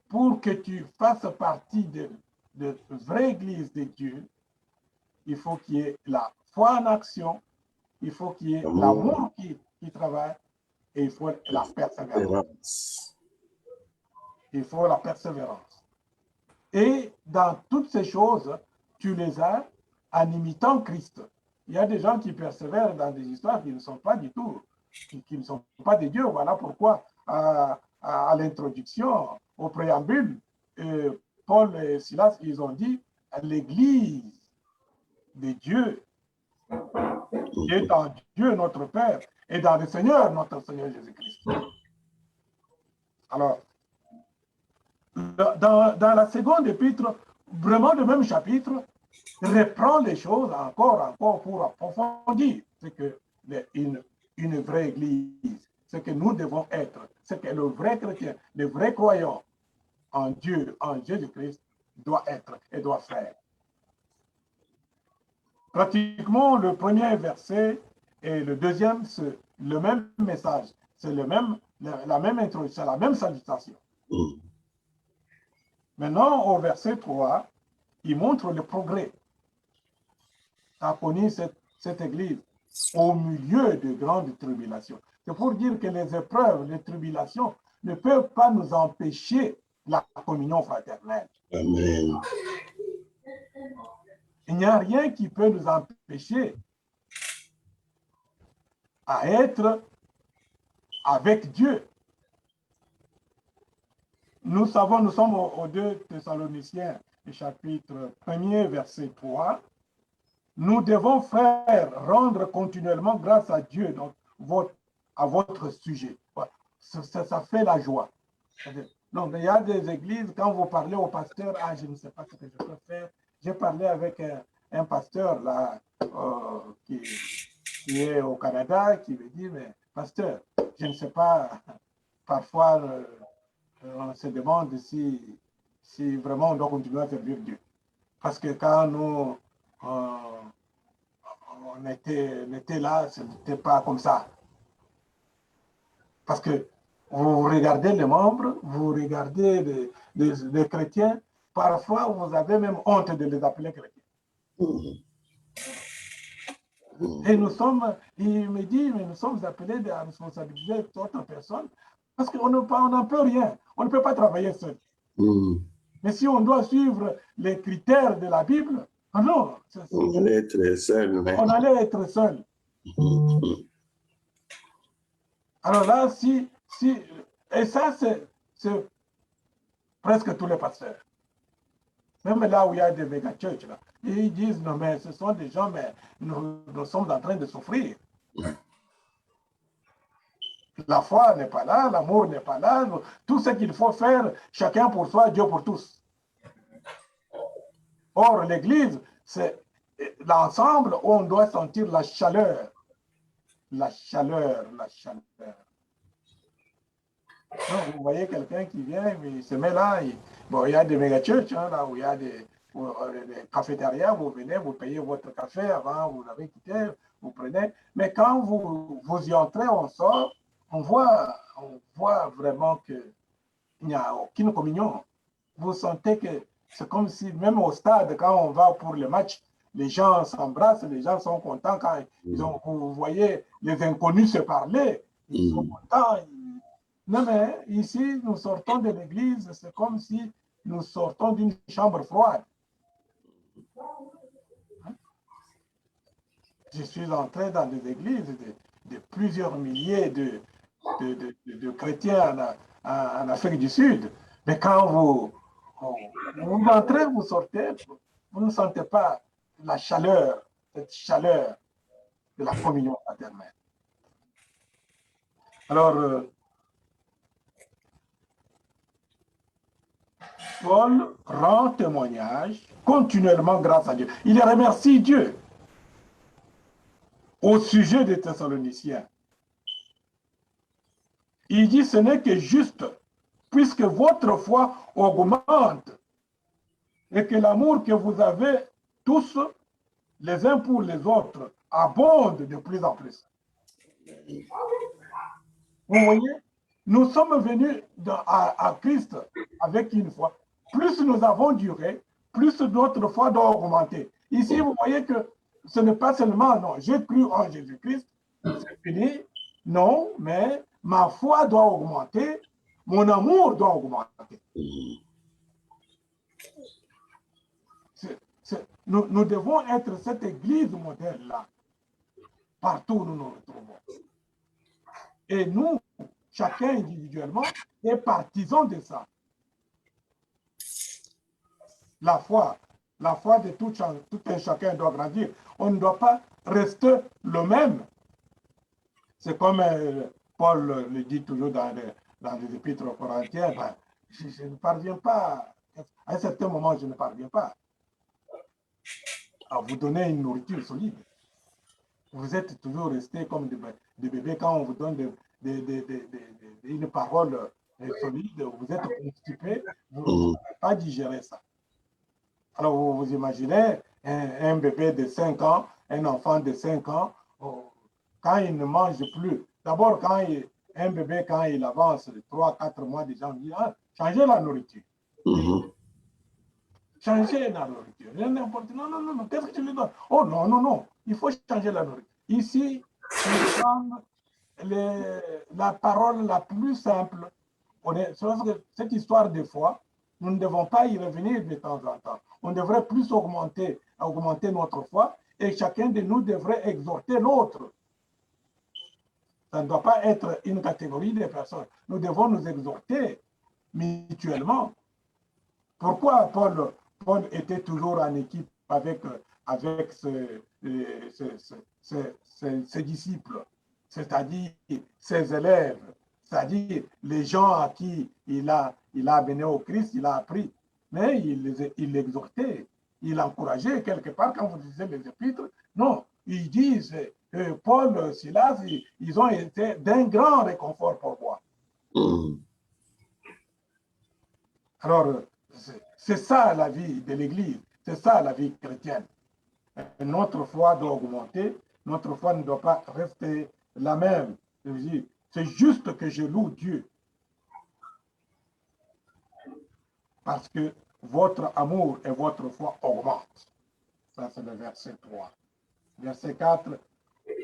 pour que tu fasses partie de vraie église de Dieu, il faut qu'il y ait la foi en action, il faut qu'il y ait l'amour qui travaille, et il faut la persévérance. Il faut la persévérance. Et dans toutes ces choses, tu les as en imitant Christ. Il y a des gens qui persévèrent dans des histoires qui ne sont pas du tout, qui ne sont pas de Dieu. Voilà pourquoi à l'introduction, au préambule, Paul et Silas, ils ont dit l'Église de Dieu est dans Dieu notre Père et dans le Seigneur notre Seigneur Jésus-Christ. Alors, dans la seconde épître, vraiment le même chapitre, reprend les choses encore pour approfondir ce que une vraie église, ce que nous devons être, ce que le vrai chrétien, le vrai croyant en Dieu, en Jésus-Christ, doit être et doit faire. Pratiquement, le premier verset et le deuxième, c'est le même message, c'est la même introduction, la même salutation. Maintenant, au verset 3, il montre le progrès qu'a connu cette église au milieu de grandes tribulations. C'est pour dire que les épreuves, les tribulations ne peut pas nous empêcher la communion fraternelle. Amen. Il n'y a rien qui peut nous empêcher à être avec Dieu. Nous savons, nous sommes aux 2 Thessaloniciens, chapitre 1er, verset 3. Nous devons, frères, rendre continuellement grâce à Dieu à votre sujet. Ça fait la joie. Donc, il y a des églises, quand vous parlez au pasteur, ah, je ne sais pas ce que je peux faire. J'ai parlé avec un pasteur là, qui est au Canada, qui me dit, mais pasteur, je ne sais pas, parfois on se demande si vraiment on doit continuer à servir Dieu. Parce que quand nous on était là, ce n'était pas comme ça. Parce que vous regardez les membres, vous regardez les chrétiens, parfois vous avez même honte de les appeler chrétiens. Et nous sommes, il me dit, mais nous sommes appelés à responsabiliser d'autres personnes parce qu'on n'en peut rien. On ne peut pas travailler seul. Mais si on doit suivre les critères de la Bible, non. On allait être seul. Mais... On allait être seul. Alors là, et ça, c'est presque tous les pasteurs. Même là où il y a des méga-churches, là, ils disent, non, mais ce sont des gens, mais nous sommes en train de souffrir. La foi n'est pas là, l'amour n'est pas là, tout ce qu'il faut faire, chacun pour soi, Dieu pour tous. Or, l'Église, c'est l'ensemble où on doit sentir la chaleur. La chaleur, la chaleur. Donc, vous voyez quelqu'un qui vient, il se met là, il y a des méga-churches, hein, là où il y a des cafétérias, vous venez, vous payez votre café avant, vous avez quitté, vous prenez. Mais quand vous y entrez, on sort, on voit vraiment qu'il n'y a aucune communion. Vous sentez que c'est comme si, même au stade, quand on va pour le match, les gens s'embrassent, les gens sont contents quand vous voyez les inconnus se parler, ils sont contents. Non, mais ici, nous sortons de l'église, c'est comme si nous sortons d'une chambre froide. Je suis entré dans des églises de plusieurs milliers de chrétiens en Afrique du Sud. Mais quand vous entrez, vous sortez, vous ne sentez pas la chaleur, cette chaleur de la communion fraternelle. Alors, Paul rend témoignage continuellement grâce à Dieu. Il remercie Dieu au sujet des Thessaloniciens. Il dit, ce n'est que juste, puisque votre foi augmente et que l'amour que vous avez tous, les uns pour les autres, abonde de plus en plus. Vous voyez, nous sommes venus à Christ avec une foi. Plus nous avons duré, plus notre foi doit augmenter. Ici, vous voyez que ce n'est pas seulement, non, j'ai cru en Jésus-Christ, c'est fini. Non, mais ma foi doit augmenter, mon amour doit augmenter. Nous devons être cette église modèle-là, partout où nous nous retrouvons. Et nous, chacun individuellement, est partisan de ça. La foi de tout un chacun doit grandir. On ne doit pas rester le même. C'est comme Paul le dit toujours dans les épîtres aux Corinthiens, ben, je ne parviens pas, à un certain moment, je ne parviens pas à vous donner une nourriture solide. Vous êtes toujours restés comme des bébés quand on vous donne une parole solide, vous êtes constipés, vous ne pouvez pas digérer ça. Alors, vous imaginez un bébé de 5 ans, un enfant de 5 ans, quand il ne mange plus. D'abord, un bébé, quand il avance de 3-4 mois, déjà, on dit, ah, changez la nourriture. Changez la nourriture. Non, qu'est-ce que tu lui donnes? Oh, non, il faut changer la nourriture. Ici, on prend la parole la plus simple. cette histoire de foi, nous ne devons pas y revenir de temps en temps. On devrait plus augmenter notre foi et chacun de nous devrait exhorter l'autre. Ça ne doit pas être une catégorie de personnes. Nous devons nous exhorter mutuellement. Pourquoi Paul était toujours en équipe avec ses disciples, c'est-à-dire ses élèves, c'est-à-dire les gens à qui il a amené au Christ, il a appris. Mais il l'exhortait, il encourageait quelque part quand vous lisez les épîtres. Non, ils disent que Paul, Silas, ils ont été d'un grand réconfort pour moi. Alors, c'est ça la vie de l'Église, c'est ça la vie chrétienne. Notre foi doit augmenter, notre foi ne doit pas rester la même. C'est juste que je loue Dieu. Parce que votre amour et votre foi augmentent. Ça, c'est le verset 3. Verset 4.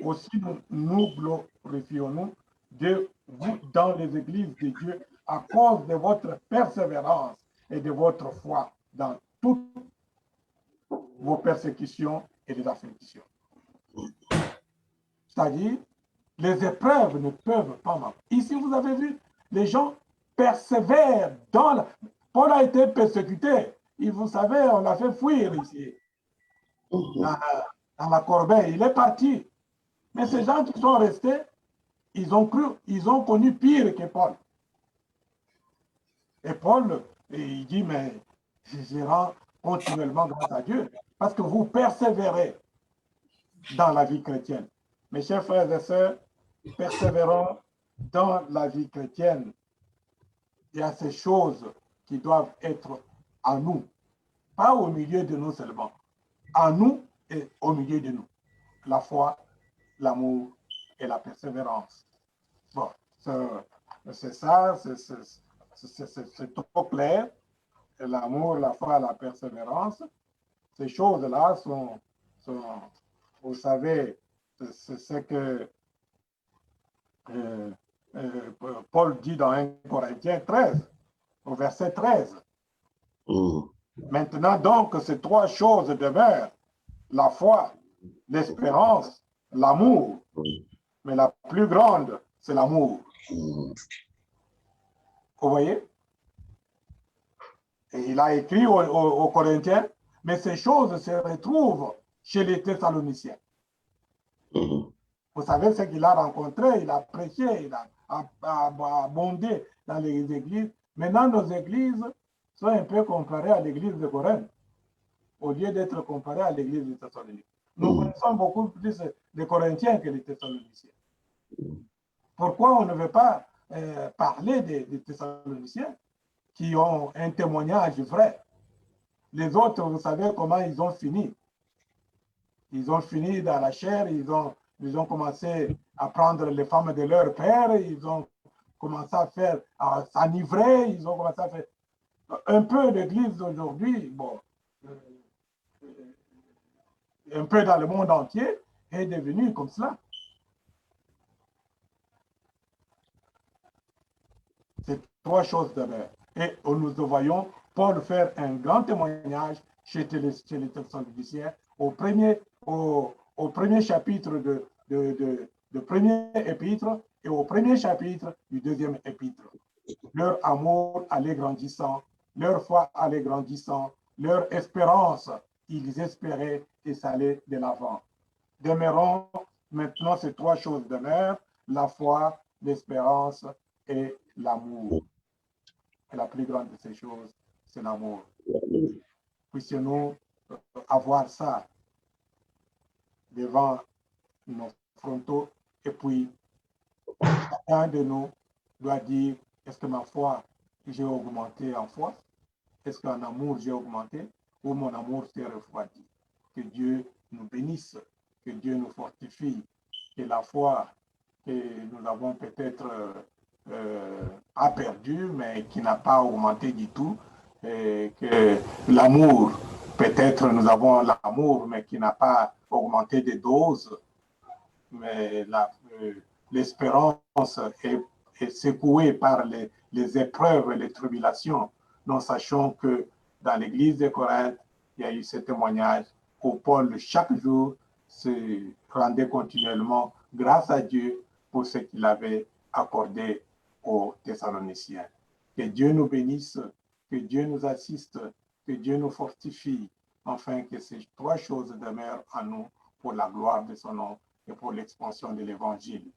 Aussi, nous glorifions-nous de vous dans les églises de Dieu à cause de votre persévérance et de votre foi dans toutes vos persécutions et les afflictions. C'est-à-dire, les épreuves ne peuvent pas m'empêcher. Ici, vous avez vu, les gens persévèrent dans la... Paul a été persécuté. Et vous savez, on l'a fait fuir ici, dans la corbeille. Il est parti. Mais ces gens qui sont restés, ils ont connu pire que Paul. Et Paul, il dit, mais je rends continuellement grâce à Dieu, parce que vous persévérez dans la vie chrétienne. Mes chers frères et sœurs, persévérons dans la vie chrétienne. Il y a ces choses qui doivent être en nous, pas au milieu de nous seulement, en nous et au milieu de nous. La foi, l'amour et la persévérance. Bon, c'est ça, c'est trop clair. L'amour, la foi, la persévérance, ces choses-là sont, vous savez, c'est ce que Paul dit dans 1 Corinthiens 13, au verset 13. Maintenant donc, ces trois choses demeurent, la foi, l'espérance, l'amour, mais la plus grande, c'est l'amour. Vous voyez? Et il a écrit aux Corinthiens, mais ces choses se retrouvent chez les Thessaloniciens. Vous savez ce qu'il a rencontré, il a prêché, il a abondé dans les églises. Maintenant, nos églises sont un peu comparées à l'église de Corinthe, au lieu d'être comparées à l'église de Thessalonique. Nous connaissons beaucoup plus les Corinthiens que les Thessaloniciens. Pourquoi on ne veut pas parler des Thessaloniciens qui ont un témoignage vrai? Les autres, vous savez comment ils ont fini. Ils ont fini dans la chair, ils ont commencé à prendre les femmes de leur père, ils ont commencé à s'enivrer, ils ont commencé à faire un peu l'église d'aujourd'hui, bon, un peu dans le monde entier, est devenue comme cela. C'est trois choses d'abord. Et nous voyons Paul faire un grand témoignage chez les Thessaloniciens au premier chapitre de premier épître et au premier chapitre du deuxième épître. Leur amour allait grandissant, leur foi allait grandissant, leur espérance, ils espéraient et ça allait de l'avant. Demeurons maintenant ces trois choses demeurent, la foi, l'espérance et l'amour. Et la plus grande de ces choses, c'est l'amour. Puissions-nous avoir ça devant nos frontaux et puis chacun de nous doit dire, est-ce que ma foi, j'ai augmenté en foi? Est-ce qu'en amour, j'ai augmenté? Ou mon amour s'est refroidi? Que Dieu nous bénisse, que Dieu nous fortifie, que la foi que nous avons peut-être pas perdu, mais qui n'a pas augmenté du tout, et que l'amour, peut-être nous avons l'amour, mais qui n'a pas augmenté de doses, mais l'espérance est secouée par les épreuves et les tribulations. Nous sachons que dans l'église de Corinthe, il y a eu ce témoignage où Paul, chaque jour, se rendait continuellement grâce à Dieu pour ce qu'il avait accordé aux Thessaloniciens. Que Dieu nous bénisse, que Dieu nous assiste, que Dieu nous fortifie, afin que ces trois choses demeurent en nous pour la gloire de son nom et pour l'expansion de l'Évangile.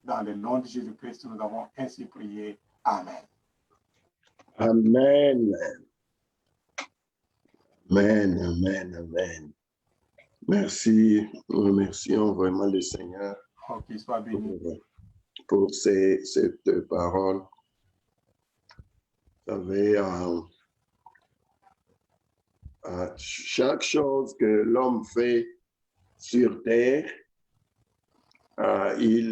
Dans le nom de Jésus-Christ, nous avons ainsi prié. Amen. Amen. Amen, amen, amen. Merci, nous remercions vraiment le Seigneur Oh, qu'il soit béni. pour cette parole. Vous savez, chaque chose que l'homme fait sur terre, il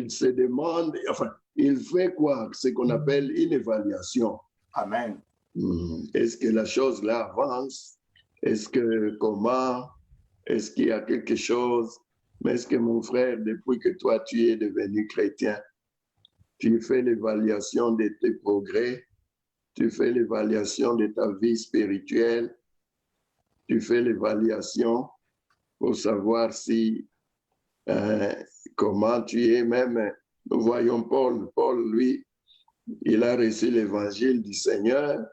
se demande, enfin, il fait quoi? Ce qu'on appelle une évaluation. Amen. Est-ce que la chose là avance? Est-ce qu'il y a quelque chose? Mais est-ce que mon frère, depuis que toi tu es devenu chrétien, tu fais l'évaluation de tes progrès, tu fais l'évaluation de ta vie spirituelle, tu fais l'évaluation pour savoir si comment tu es même. Nous voyons Paul. Paul, lui, il a reçu l'évangile du Seigneur,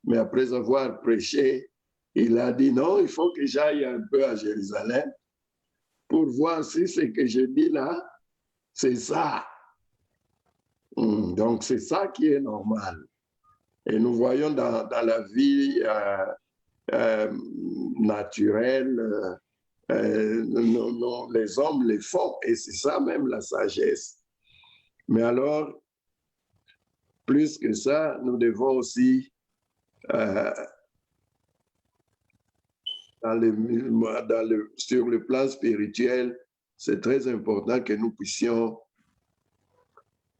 mais après avoir prêché, il a dit non, il faut que j'aille un peu à Jérusalem pour voir si ce que je dis là, c'est ça. Donc, c'est ça qui est normal. Et nous voyons dans la vie naturelle, les hommes les font, et c'est ça même la sagesse. Mais alors, plus que ça, nous devons aussi, sur le plan spirituel, c'est très important que nous puissions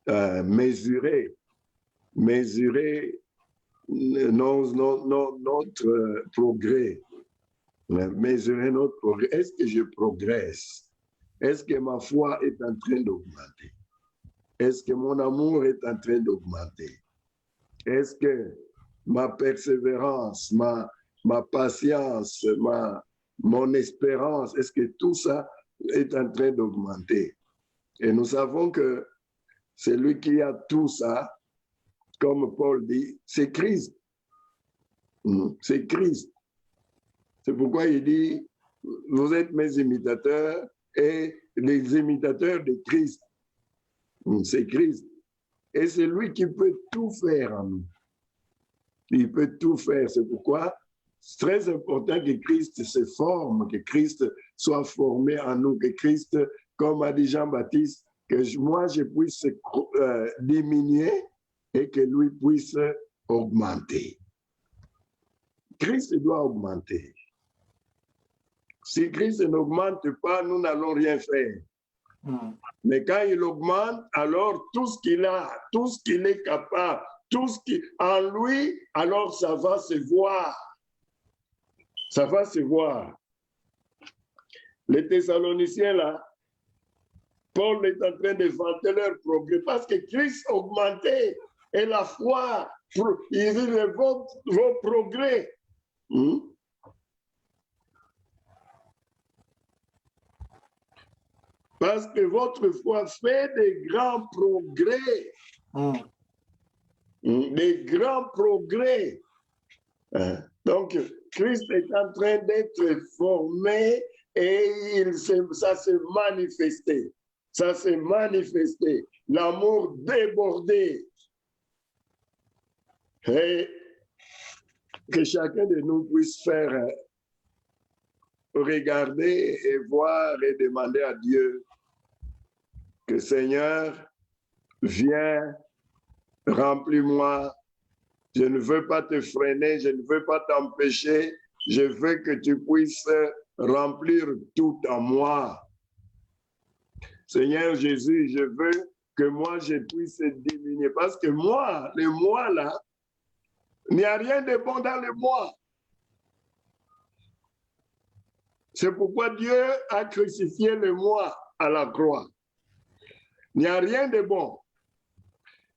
mesurer notre progrès. Mesurer notre progrès. Est-ce que je progresse? Est-ce que ma foi est en train d'augmenter? Est-ce que mon amour est en train d'augmenter? Est-ce que ma persévérance, ma patience, mon espérance, est-ce que tout ça est en train d'augmenter? Et nous savons que celui qui a tout ça, comme Paul dit, c'est Christ. C'est Christ. C'est pourquoi il dit, vous êtes mes imitateurs et les imitateurs de Christ. C'est Christ. Et c'est lui qui peut tout faire en nous. Il peut tout faire. C'est pourquoi c'est très important que Christ se forme, que Christ soit formé en nous, que Christ, comme a dit Jean-Baptiste, que moi je puisse diminuer et que lui puisse augmenter. Christ doit augmenter. Si Christ n'augmente pas, nous n'allons rien faire. Mais quand il augmente, alors tout ce qu'il a, tout ce qu'il est capable, tout ce qui en lui, alors ça va se voir. Ça va se voir. Les Thessaloniciens là, Paul est en train de vanter leur progrès parce que Christ augmentait et la foi, il dit vos progrès. Parce que votre foi fait des grands progrès. Des grands progrès. Donc, Christ est en train d'être formé et ça s'est manifesté. Ça s'est manifesté. L'amour débordé. Et que chacun de nous puisse faire regarder et voir et demander à Dieu que Seigneur, viens, remplis-moi. Je ne veux pas te freiner, je ne veux pas t'empêcher. Je veux que tu puisses remplir tout en moi. Seigneur Jésus, je veux que moi je puisse diminuer. Parce que moi, le moi là, il n'y a rien de bon dans le moi. C'est pourquoi Dieu a crucifié le moi à la croix. Il n'y a rien de bon.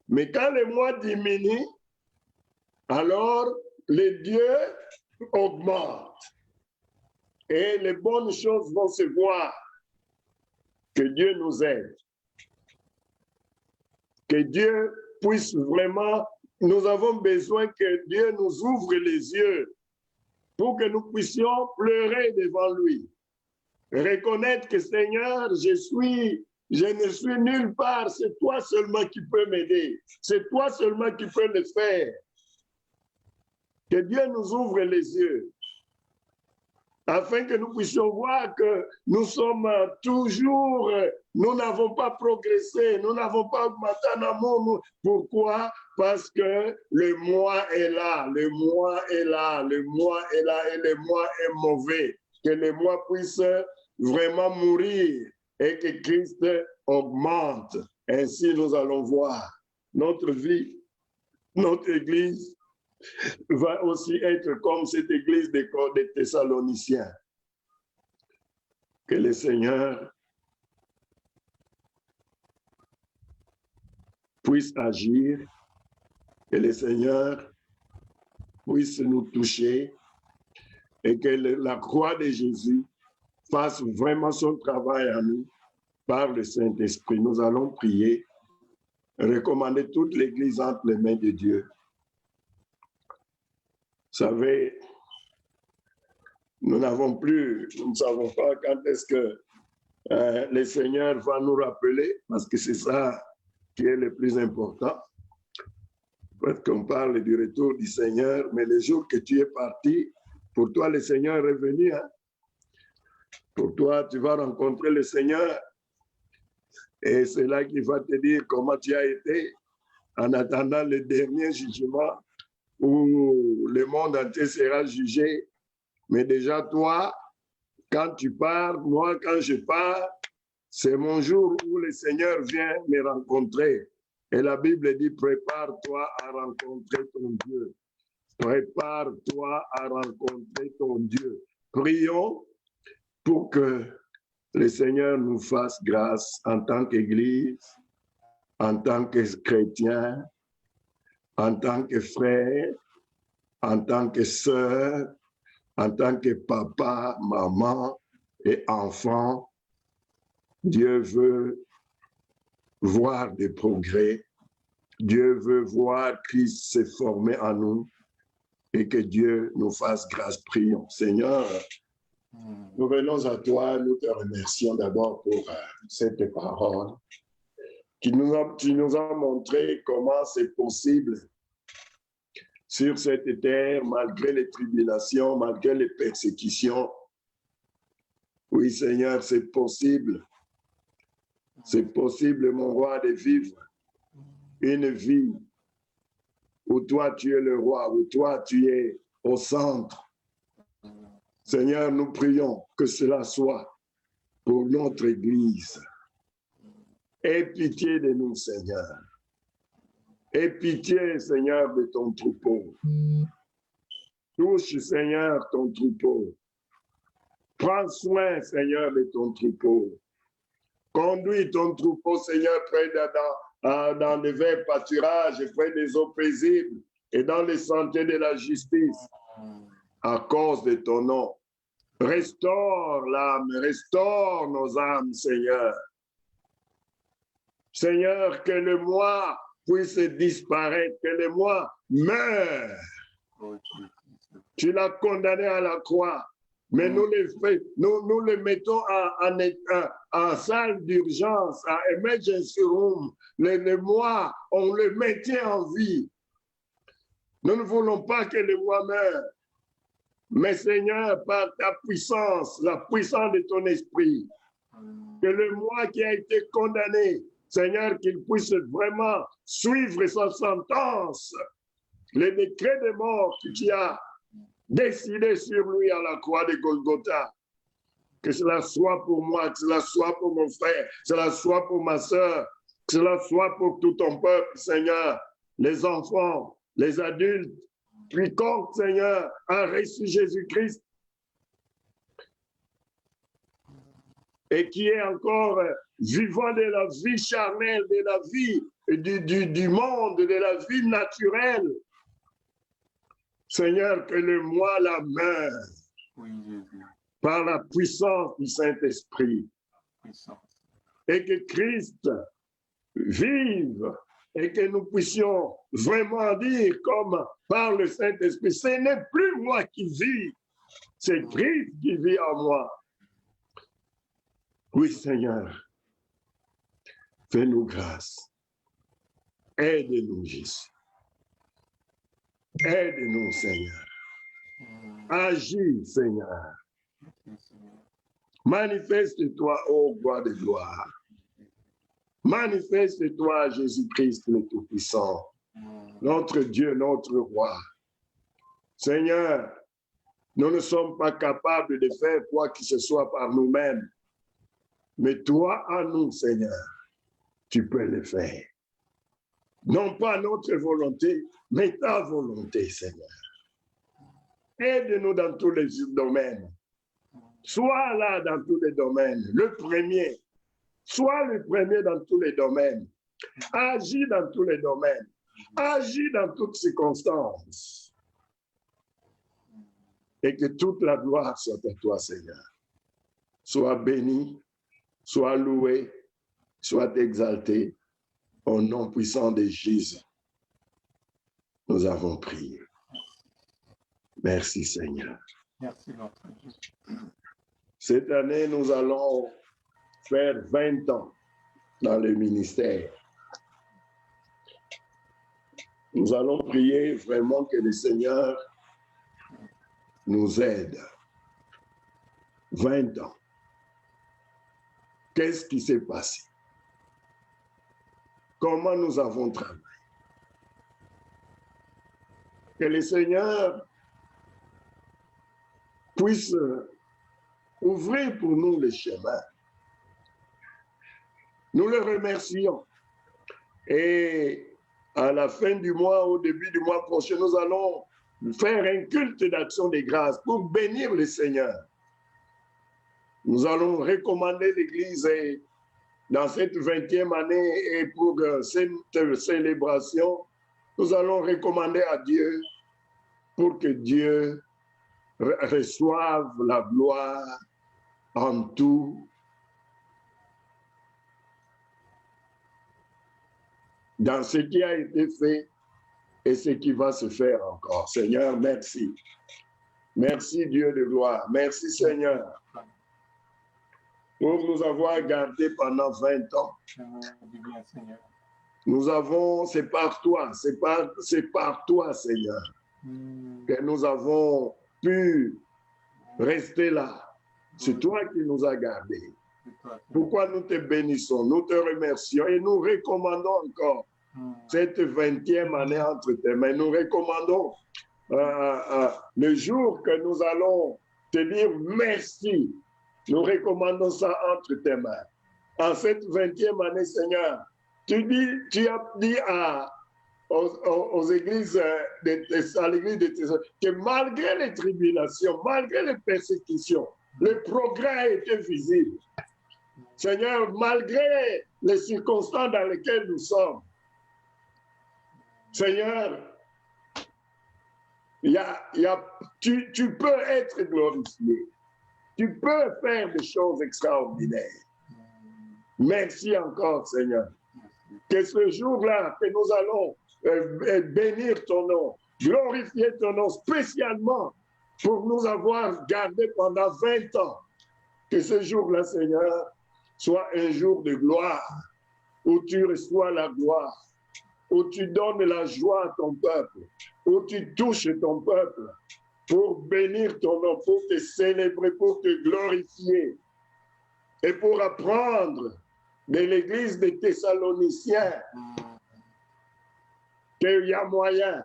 Mais quand les mois diminuent, alors les dieux augmentent. Et les bonnes choses vont se voir. Que Dieu nous aide. Que Dieu puisse vraiment, nous avons besoin que Dieu nous ouvre les yeux pour que nous puissions pleurer devant lui. Reconnaître que Seigneur, je ne suis nulle part, c'est toi seulement qui peux m'aider. C'est toi seulement qui peux le faire. Que Dieu nous ouvre les yeux afin que nous puissions voir que nous sommes toujours, nous n'avons pas progressé, nous n'avons pas augmenté en amour. Pourquoi? Parce que le moi est là, le moi est là, le moi est là et le moi est mauvais. Que le moi puisse vraiment mourir et que Christ augmente. Ainsi, nous allons voir notre vie, notre Église va aussi être comme cette église des Thessaloniciens. Que le Seigneur puisse agir, que le Seigneur puisse nous toucher et que la croix de Jésus fasse vraiment son travail à nous par le Saint-Esprit. Nous allons prier, recommander toute l'église entre les mains de Dieu. Vous savez, nous ne savons pas quand est-ce que le Seigneur va nous rappeler, parce que c'est ça qui est le plus important. Peut-être qu'on parle du retour du Seigneur, mais le jour que tu es parti, pour toi, le Seigneur est revenu. Hein? Pour toi, tu vas rencontrer le Seigneur et c'est là qu'il va te dire comment tu as été en attendant le dernier jugement où le monde entier sera jugé. Mais déjà, toi, quand tu pars, moi, quand je pars, c'est mon jour où le Seigneur vient me rencontrer. Et la Bible dit, prépare-toi à rencontrer ton Dieu. Prépare-toi à rencontrer ton Dieu. Prions pour que le Seigneur nous fasse grâce en tant qu'Église, en tant que chrétien, en tant que frère, en tant que sœur, en tant que papa, maman et enfant. Dieu veut voir des progrès. Dieu veut voir Christ se former en nous et que Dieu nous fasse grâce. Prions. Seigneur, nous venons à toi, nous te remercions d'abord pour cette parole qui nous a montré comment c'est possible sur cette terre, malgré les tribulations, malgré les persécutions. Oui, Seigneur, c'est possible. C'est possible, mon roi, de vivre une vie où toi, tu es le roi, où toi, tu es au centre. Seigneur, nous prions que cela soit pour notre Église. Aie pitié de nous, Seigneur. Aie pitié, Seigneur, de ton troupeau. Touche, Seigneur, ton troupeau. Prends soin, Seigneur, de ton troupeau. Conduis ton troupeau, Seigneur, près dans les verts pâturages, près des eaux paisibles et dans les sentiers de la justice. À cause de ton nom. Restaure l'âme, restaure nos âmes, Seigneur. Seigneur, que le moi puisse disparaître, que le moi meure. Tu l'as condamné à la croix, mais nous le mettons en salle d'urgence, à emergency room. Le moi, on le maintient en vie. Nous ne voulons pas que le moi meure. Mais Seigneur, par ta puissance, la puissance de ton esprit, que le moi qui a été condamné, Seigneur, qu'il puisse vraiment suivre sa sentence, le décret de mort que tu as décidé sur lui à la croix de Golgotha. Que cela soit pour moi, que cela soit pour mon frère, que cela soit pour ma soeur, que cela soit pour tout ton peuple, Seigneur, les enfants, les adultes, quiconque, Seigneur, a reçu Jésus-Christ. et qui est encore vivant de la vie charnelle, de la vie du monde, de la vie naturelle. Seigneur, que le moi la main Oui, Jésus. par la puissance du Saint-Esprit Puissance. et que Christ vive et que nous puissions vraiment dire comme par le Saint-Esprit, ce n'est plus moi qui vis, c'est Christ qui vit en moi. Oui, Seigneur, fais-nous grâce. Aide-nous, Jésus. Aide-nous, Seigneur. Agis, Seigneur. Manifeste-toi, ô roi de gloire. Manifeste-toi, Jésus-Christ, le Tout-Puissant, notre Dieu, notre roi. Seigneur, nous ne sommes pas capables de faire quoi que ce soit par nous-mêmes. Mais toi, en nous, Seigneur, tu peux le faire. Non pas notre volonté, mais ta volonté, Seigneur. Aide-nous dans tous les domaines. Sois là dans tous les domaines. Le premier. Sois le premier dans tous les domaines. Agis dans tous les domaines. Agis dans toutes circonstances. Et que toute la gloire soit à toi, Seigneur. Sois béni, sois loué, sois exalté. Au nom puissant de Jésus, nous avons prié. Merci, Seigneur. Merci, notre Dieu. Cette année, nous allons faire 20 ans dans le ministère. Nous allons prier vraiment que le Seigneur nous aide. 20 ans. Qu'est-ce qui s'est passé? Comment nous avons travaillé? Que le Seigneur puisse ouvrir pour nous le chemin. Nous le remercions. Et à la fin du mois, au début du mois prochain, nous allons faire un culte d'action de grâce pour bénir le Seigneur. Nous allons recommander l'Église dans cette 20e année et pour cette célébration, nous allons recommander à Dieu pour que Dieu reçoive la gloire en tout. Dans ce qui a été fait et ce qui va se faire encore. Seigneur, merci. Merci Dieu de gloire. Merci Seigneur pour nous avoir gardés pendant 20 ans. Nous avons, c'est par toi, c'est par toi Seigneur que nous avons pu rester là. C'est toi qui nous as gardés. Pourquoi nous te bénissons, nous te remercions et nous recommandons encore cette 20e année entre tes mains. Nous recommandons le jour que nous allons te dire merci. Nous recommandons ça entre tes mains. En cette 20e année, Seigneur, tu as dit aux églises à l'église de Thessalonique que malgré les tribulations, malgré les persécutions, le progrès a été visible. Seigneur, malgré les circonstances dans lesquelles nous sommes, Seigneur, tu peux être glorifié. Tu peux faire des choses extraordinaires. Merci encore, Seigneur. Que ce jour-là, que nous allons bénir ton nom, glorifier ton nom spécialement pour nous avoir gardés pendant 20 ans. Que ce jour-là, Seigneur, soit un jour de gloire, où tu reçois la gloire, où tu donnes la joie à ton peuple, où tu touches ton peuple, pour bénir ton nom, pour te célébrer, pour te glorifier, et pour apprendre de l'église des Thessaloniciens qu'il y a moyen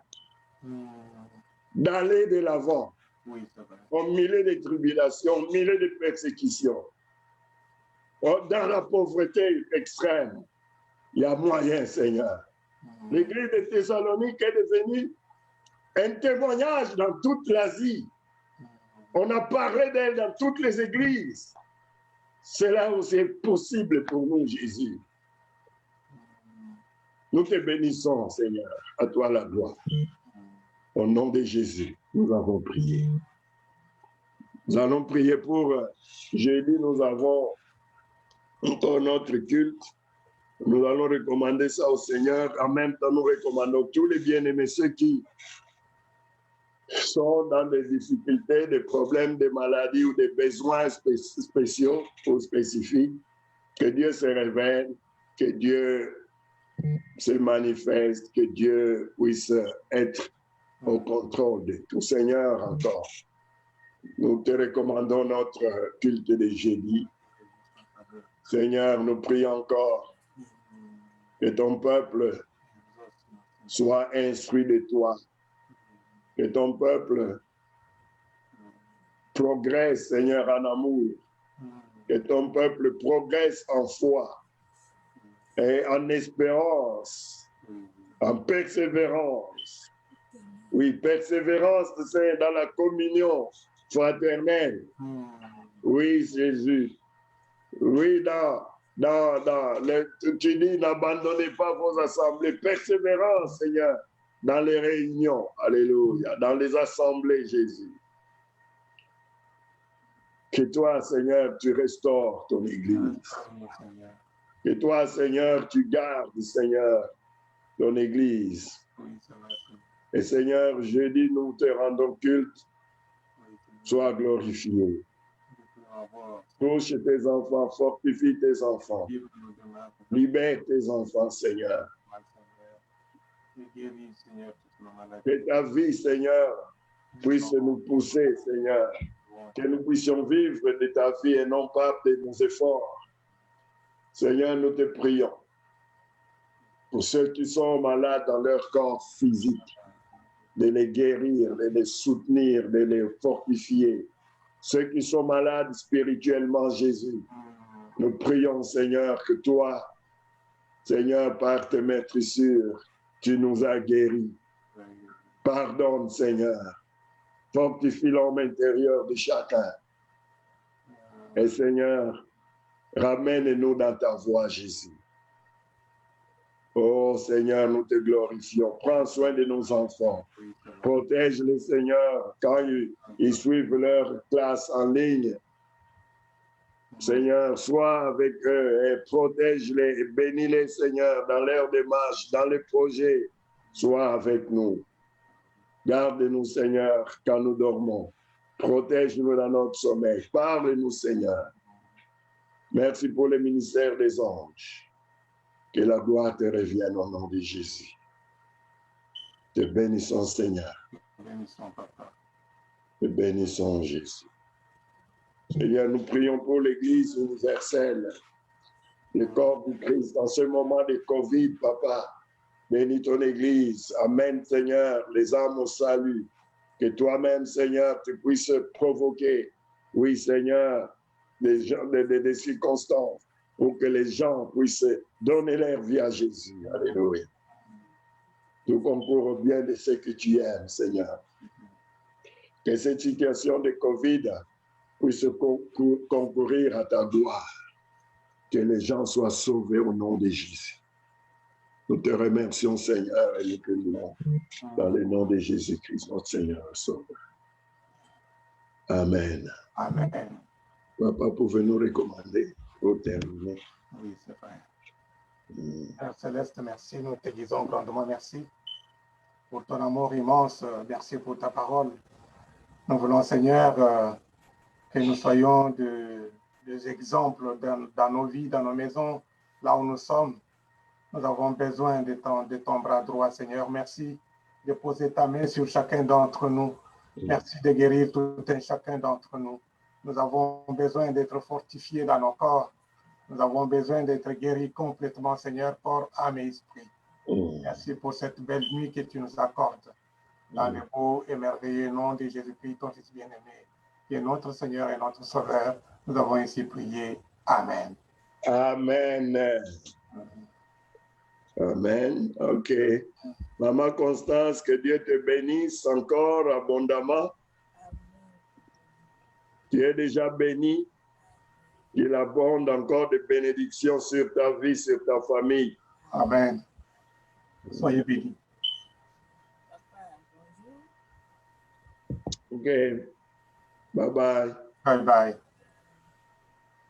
d'aller de l'avant, au milieu des tribulations, au milieu des persécutions. Dans la pauvreté extrême, il y a moyen, Seigneur. L'église de Thessalonique est devenue un témoignage dans toute l'Asie. On a parlé d'elle dans toutes les églises. C'est là où c'est possible pour nous, Jésus. Nous te bénissons, Seigneur. À toi la gloire. Au nom de Jésus, nous avons prié. Nous allons prier pour jeudi, nous avons encore notre culte. Nous allons recommander ça au Seigneur. En même temps, nous recommandons tous les bien-aimés, ceux qui sont dans des difficultés, des problèmes, des maladies ou des besoins spéciaux ou spécifiques. Que Dieu se révèle, que Dieu se manifeste, que Dieu puisse être au contrôle de tout. Seigneur, encore, nous te recommandons notre culte de jeudi. Seigneur, nous prions encore que ton peuple soit instruit de toi, que ton peuple progresse, Seigneur, en amour, que ton peuple progresse en foi et en espérance, en persévérance. Oui, persévérance, c'est dans la communion fraternelle. Oui, Jésus. Oui, tu dis, n'abandonnez pas vos assemblées. Persévérance, Seigneur, dans les réunions. Alléluia. Dans les assemblées, Jésus. Que toi, Seigneur, tu restaures ton Église. Que toi, Seigneur, tu gardes, Seigneur, ton Église. Et Seigneur, jeudi, nous te rendons culte. Sois glorifié. Touche tes enfants, fortifie tes enfants. Libère tes enfants, Seigneur. Que ta vie, Seigneur, puisse nous pousser, Seigneur. Que nous puissions vivre de ta vie et non pas de nos efforts. Seigneur, nous te prions. Pour ceux qui sont malades dans leur corps physique, de les guérir, de les soutenir, de les fortifier. Ceux qui sont malades spirituellement, Jésus, nous prions, Seigneur, que toi, Seigneur, par tes maîtrissures, tu nous as guéris. Pardonne, Seigneur. Fortifie l'homme intérieur de chacun. Et Seigneur, ramène-nous dans ta voie, Jésus. Oh Seigneur, nous te glorifions. Prends soin de nos enfants. Protège-les, Seigneur, quand ils suivent leur classe en ligne. Seigneur, sois avec eux et protège-les et bénis-les, Seigneur, dans leur démarche, dans les projets. Sois avec nous. Garde-nous, Seigneur, quand nous dormons. Protège-nous dans notre sommeil. Parle-nous, Seigneur. Merci pour le ministère des anges. Que la gloire te revienne au nom de Jésus. Te bénissons, Seigneur. Te bénissons, Jésus. Seigneur, nous prions pour l'Église universelle, le corps du Christ, dans ce moment de Covid, Papa. Bénis ton Église. Amen, Seigneur, les âmes au salut. Que toi-même, Seigneur, tu puisses provoquer, oui, Seigneur, des circonstances pour que les gens puissent donner leur vie à Jésus. Alléluia. Tout concourt au bien de ceux que tu aimes, Seigneur. Que cette situation de Covid puisse concourir à ta gloire. Que les gens soient sauvés au nom de Jésus. Nous te remercions, Seigneur, et nous te louons dans le nom de Jésus-Christ, notre Seigneur et Sauveur. Amen. Amen. Papa, pouvez-nous recommander pour terminer? Oui, c'est vrai. Père Céleste, merci. Nous te disons grandement merci pour ton amour immense. Merci pour ta parole. Nous voulons, Seigneur, que nous soyons des exemples dans nos vies, dans nos maisons, là où nous sommes. Nous avons besoin de ton bras droit, Seigneur. Merci de poser ta main sur chacun d'entre nous. Merci de guérir tout un chacun d'entre nous. Nous avons besoin d'être fortifiés dans nos corps. Nous avons besoin d'être guéris complètement, Seigneur, corps, âme et esprit. Merci pour cette belle nuit que tu nous accordes. Dans le beau et merveilleux nom de Jésus-Christ, ton Fils bien-aimé, qui est notre Seigneur et notre Sauveur, nous avons ainsi prié. Amen. Amen. Amen. OK. Maman Constance, que Dieu te bénisse encore abondamment. Tu es déjà bénie. qu'il abonde encore de bénédictions sur ta vie, sur ta famille. Amen. Soyez bénis. OK. Bye bye. Bye bye.